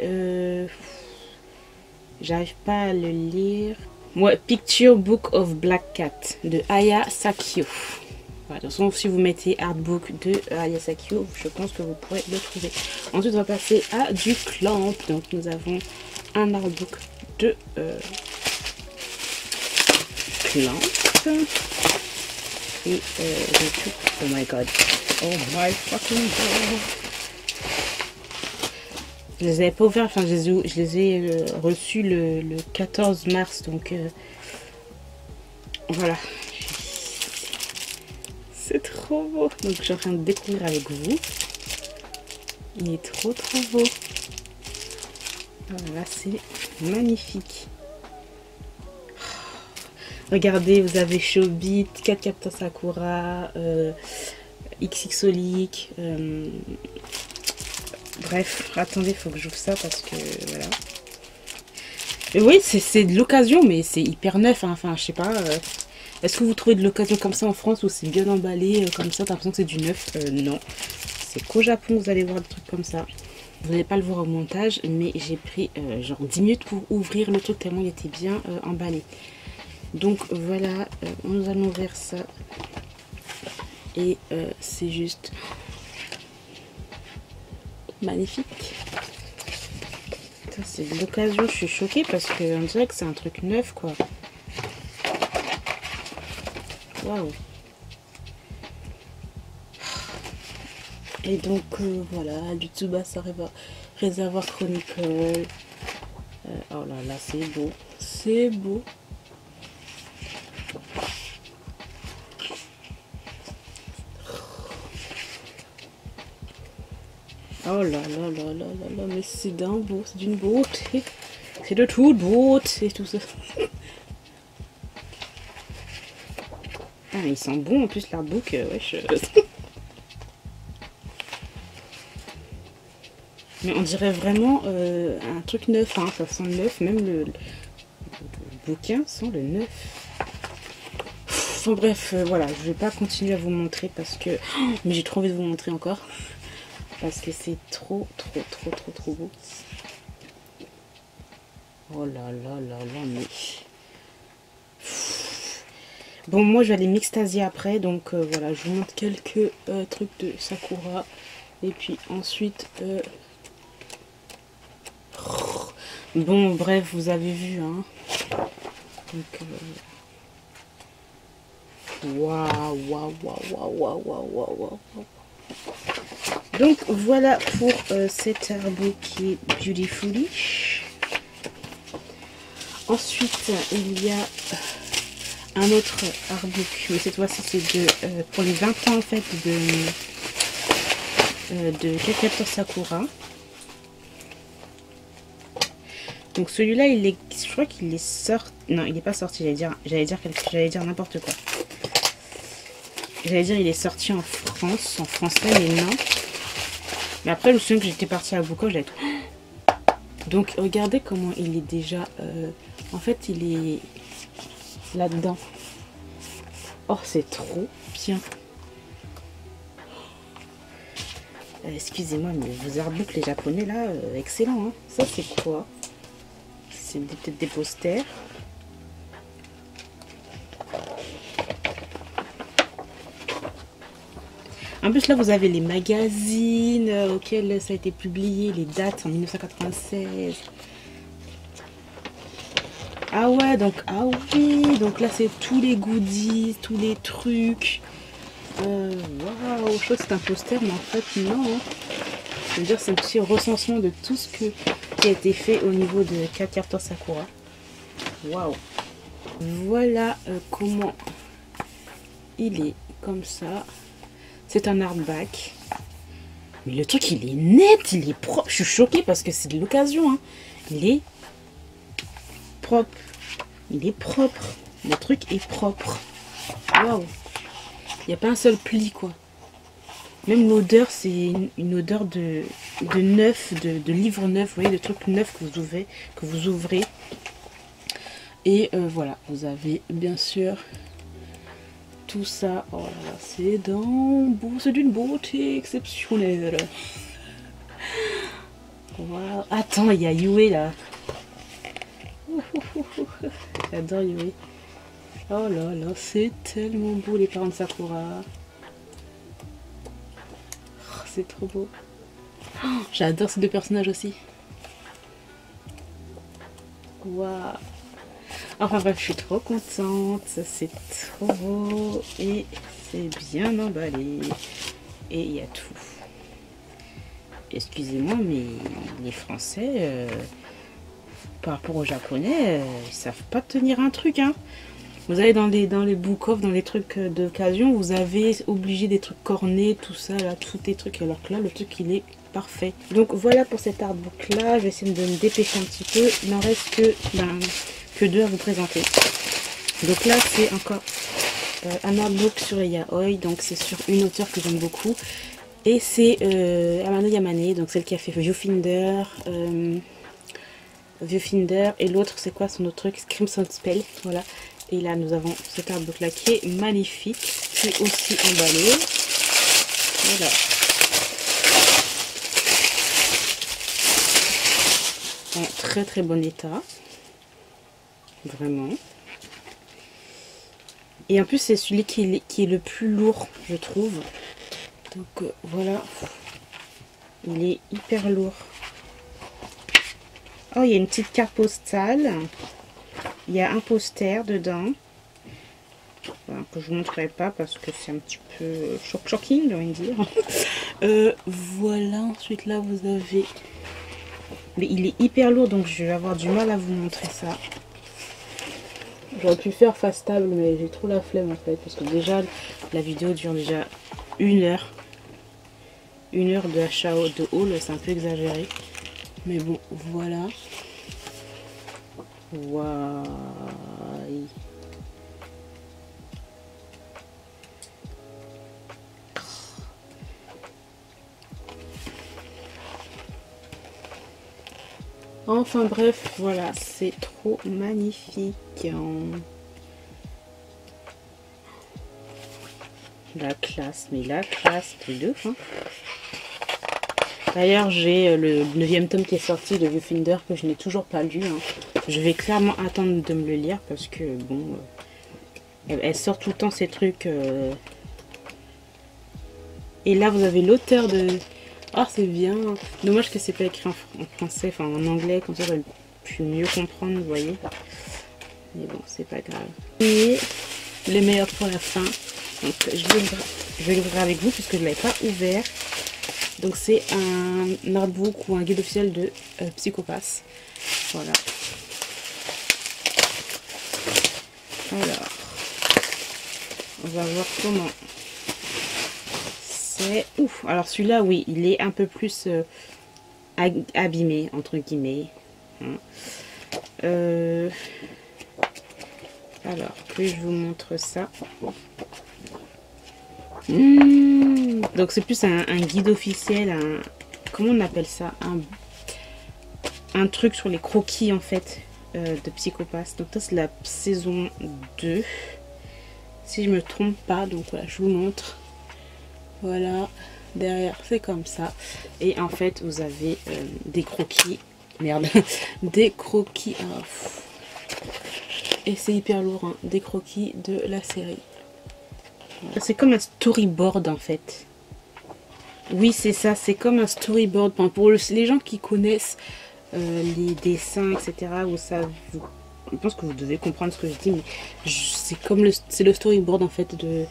j'arrive pas à le lire. Ouais, Picture Book of Black Cat de Aya Sakio. Voilà, de toute façon, si vous mettez artbook de Aya Sakio, je pense que vous pourrez le trouver. Ensuite, on va passer à du Clamp. Donc nous avons un artbook de Clamp. Et oh my god. Oh my fucking god. Je les avais pas ouverts, enfin je les ai reçus le 14 mars, donc voilà. C'est trop beau. Donc je suis en train de découvrir avec vous. Il est trop beau. Voilà, c'est magnifique. Regardez, vous avez Shobit, Cat Captain Sakura, XXolic. Bref, attendez, il faut que j'ouvre ça parce que voilà. Et oui, c'est de l'occasion, mais c'est hyper neuf. Hein. Enfin, je sais pas. Est-ce que vous trouvez de l'occasion comme ça en France où c'est bien emballé comme ça, t'as l'impression que c'est du neuf? Non. C'est qu'au Japon, vous allez voir des trucs comme ça. Vous n'allez pas le voir au montage, mais j'ai pris genre 10 minutes pour ouvrir le truc tellement il était bien emballé. Donc voilà, nous allons ouvrir ça. Et c'est juste magnifique. C'est de l'occasion, je suis choquée parce qu'on dirait que c'est un truc neuf quoi. Waouh. Et donc voilà, du Tsubasa Réservoir Chronicle. Oh là là, c'est beau. C'est beau. Oh là là là là là là, mais c'est d'un beau, c'est d'une beauté. C'est de toute beauté, tout ça. Ah, il sent bon en plus l'artbook, wesh. Mais on dirait vraiment un truc neuf, hein. Ça sent neuf, même le bouquin sent le neuf. Enfin bref, voilà, je vais pas continuer à vous montrer parce que... Oh, mais j'ai trop envie de vous montrer encore. Parce que c'est trop beau. Oh là là là là, mais... Bon, moi je vais aller m'extasier après, donc voilà, je vous montre quelques trucs de Sakura. Et puis ensuite... Bon, bref, vous avez vu, hein. Donc... Waouh. Donc voilà pour cet artbook qui est Beautifully. Ensuite, il y a un autre artbook, mais cette fois-ci c'est pour les 20 ans en fait de Cacaptor Sakura. Donc celui-là, je crois qu'il est sorti. Non, il n'est pas sorti. J'allais dire n'importe quoi. J'allais dire il est sorti en France, en français, mais non. Mais après, je me souviens que j'étais partie à Bouco, j'avais tout. Donc regardez comment il est déjà. En fait, il est là-dedans. Oh, c'est trop bien. Excusez-moi, mais vos artbooks, les japonais là, excellent. Hein. Ça, c'est quoi? C'est peut-être des posters. En plus, là, vous avez les magazines auxquels ça a été publié, les dates en 1996. Ah ouais, donc, ah oui, donc là, c'est tous les goodies, tous les trucs. Waouh, je crois que c'est un poster, mais en fait, non. Hein. Je veux dire, c'est un petit recensement de tout ce qui a été fait au niveau de Cacaptor Sakura. Waouh. Voilà comment il est, comme ça. C'est un hardback. Mais le truc, il est net, il est propre. Je suis choquée parce que c'est de l'occasion. Hein. Il est propre. Il est propre. Le truc est propre. Waouh. Il n'y a pas un seul pli, quoi. Même l'odeur, c'est une odeur de neuf, de livre neuf. Vous voyez, de trucs neufs que vous ouvrez. Et voilà, vous avez bien sûr... tout ça, oh là là, c'est d'une beauté exceptionnelle. Wow. Attends, il y a Yue là. J'adore Yue. Oh là là, c'est tellement beau les parents de Sakura. Oh, c'est trop beau. Oh, j'adore ces deux personnages aussi. Waouh. Enfin bref, je suis trop contente, c'est trop beau et c'est bien emballé. Et il y a tout. Excusez-moi, mais les Français, par rapport aux Japonais, ils savent pas tenir un truc. Hein. Vous allez dans les book-off, dans les trucs d'occasion, vous avez obligé des trucs cornés, tout ça, là, tous les trucs. Alors que là, le truc, il est parfait. Donc voilà pour cet artbook-là. Je vais essayer de me dépêcher un petit peu. Il n'en reste que deux à vous présenter. Donc là c'est encore un artbook sur les yaoi, donc c'est sur une auteure que j'aime beaucoup et c'est Amano Yamane, donc celle qui a fait Viewfinder et l'autre c'est quoi son autre truc, Crimson Spell, voilà. Et là nous avons cet artbook là qui est magnifique, qui est aussi emballé, voilà. En très bon état. Vraiment. Et en plus, c'est celui qui est le plus lourd, je trouve. Donc voilà. Il est hyper lourd. Oh, il y a une petite carte postale. Il y a un poster dedans. Voilà, que je vous montrerai pas parce que c'est un petit peu shocking, j'ai envie de dire. Voilà. Ensuite, là, vous avez... Mais il est hyper lourd, donc je vais avoir du mal à vous montrer ça. J'aurais pu faire face table, mais j'ai trop la flemme en fait. Parce que déjà, la vidéo dure déjà 1 heure. 1 heure de achat de haul, c'est un peu exagéré. Mais bon, voilà. Waouh. Enfin bref, voilà, c'est trop magnifique. La classe, mais la classe, truc de ouf, hein. D'ailleurs, j'ai le 9e tome qui est sorti de Viewfinder que je n'ai toujours pas lu, hein. Je vais clairement attendre de me le lire parce que, bon, elle sort tout le temps ces trucs. Et là, vous avez l'auteur de... Ah, c'est bien. Dommage que c'est pas écrit en français, enfin en anglais, comme ça, j'aurais pu mieux comprendre, vous voyez. Mais bon, c'est pas grave. Et les meilleurs pour la fin. Donc, je vais l'ouvrir avec vous puisque je ne l'avais pas ouvert. Donc, c'est un artbook ou un guide officiel de Psycho-Pass. Voilà. Alors, on va voir comment c'est. Ouf, alors celui-là, oui, il est un peu plus abîmé, entre guillemets. Hein. Alors, que je vous montre ça. Donc c'est plus un guide officiel, comment on appelle ça, un truc sur les croquis en fait de Psycho-Pass. Donc ça c'est la saison 2 si je me trompe pas. Donc voilà, je vous montre. Voilà, derrière c'est comme ça. Et en fait vous avez des croquis, merde, des croquis, et c'est hyper lourd, hein, des croquis de la série. C'est comme un storyboard en fait. Oui, c'est ça, c'est comme un storyboard. Enfin, pour les gens qui connaissent les dessins, etc., où ça, je pense que vous devez comprendre ce que je dis, mais c'est comme le storyboard en fait de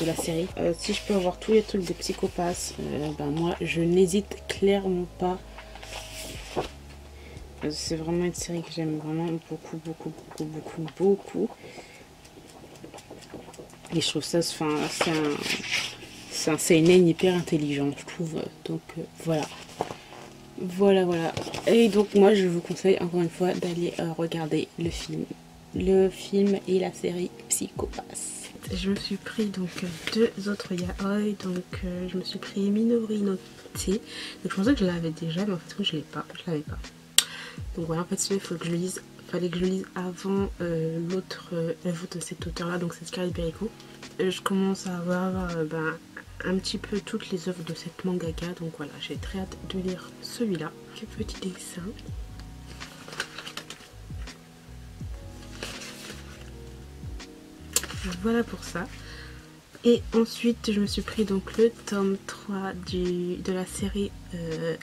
la série. Si je peux avoir tous les trucs de Psycho-Pass, ben moi je n'hésite clairement pas. C'est vraiment une série que j'aime vraiment beaucoup, beaucoup, beaucoup, beaucoup, beaucoup. Et je trouve ça, enfin, c'est un seinen hyper intelligent, je trouve. Donc voilà. Voilà. Et donc moi je vous conseille encore une fois d'aller regarder le film. Le film et la série Psycho-Pass. Je me suis pris donc 2 autres yaoi. Donc je me suis pris Minori no Te. Donc je pensais que je l'avais déjà, mais en fait je l'avais pas. Donc voilà, en fait celui-là il faut que je le lise. Fallait que je le lise avant l'autre œuvre de cet auteur là, donc c'est Scarlet Perico. Je commence à avoir un petit peu toutes les œuvres de cette mangaka, donc voilà, j'ai très hâte de lire celui-là. Quel petit dessin. Voilà pour ça. Et ensuite je me suis pris donc le tome 3 de la série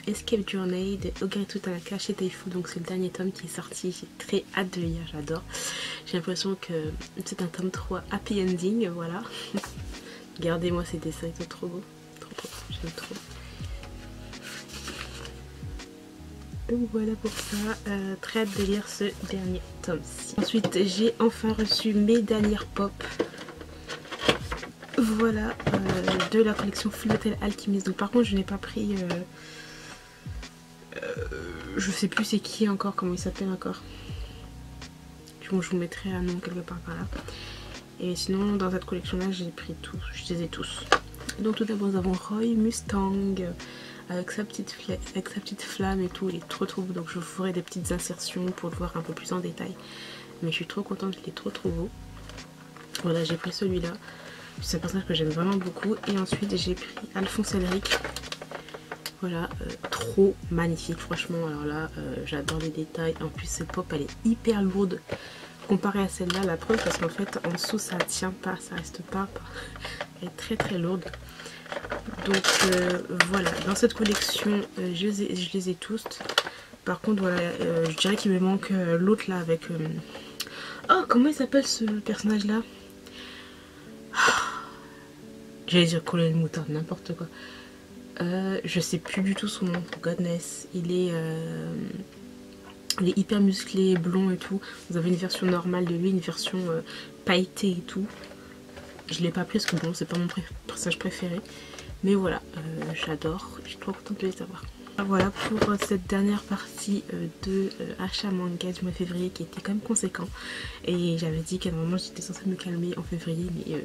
Escape Journey de Ogaritu Tanaka chez Taifu. Donc c'est le dernier tome qui est sorti, j'ai très hâte de lire, j'adore. J'ai l'impression que c'est un tome 3 happy ending, voilà. Regardez-moi ces dessins, ils sont trop beaux, trop, j'aime trop. Donc voilà pour ça, très hâte de lire ce dernier tome-ci. Ensuite j'ai enfin reçu mes dernières pop. Voilà, de la collection Fullmetal Alchemist. Donc par contre je n'ai pas pris, je sais plus c'est qui encore, comment il s'appelle encore. Bon, je vous mettrai un nom quelque part par là. Et sinon dans cette collection là j'ai pris tous, je les ai tous. Donc tout d'abord nous avons Roy Mustang avec sa petite flamme et tout, il est trop beau. Donc je vous ferai des petites insertions pour le voir un peu plus en détail. Mais je suis trop contente, il est trop beau. Voilà, j'ai pris celui-là. C'est un personnage que j'aime vraiment beaucoup. Et ensuite j'ai pris Alphonse Elric. Voilà, trop magnifique franchement. Alors là, j'adore les détails. En plus cette pop elle est hyper lourde comparée à celle-là. La preuve parce qu'en fait en dessous ça tient pas, ça reste pas. Elle est très lourde. Donc voilà, dans cette collection je les ai tous. Par contre voilà, je dirais qu'il me manque l'autre là avec... Oh, comment il s'appelle ce personnage là? J'allais dire Colonel Moutarde, n'importe quoi. Je sais plus du tout son nom, godness. Il est hyper musclé, blond et tout. Vous avez une version normale de lui, une version pailletée et tout. Je l'ai pas pris parce que bon, c'est pas mon personnage préféré. Mais voilà, j'adore. Je suis trop contente de les avoir. Voilà pour cette dernière partie de achat manga du mois de février qui était quand même conséquent. Et j'avais dit qu'à un moment j'étais censée me calmer en février, mais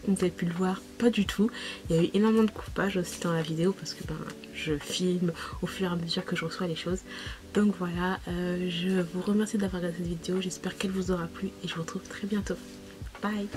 comme vous avez pu le voir, pas du tout. Il y a eu énormément de coupage aussi dans la vidéo parce que je filme au fur et à mesure que je reçois les choses. Donc voilà, je vous remercie d'avoir regardé cette vidéo, j'espère qu'elle vous aura plu et je vous retrouve très bientôt. Bye.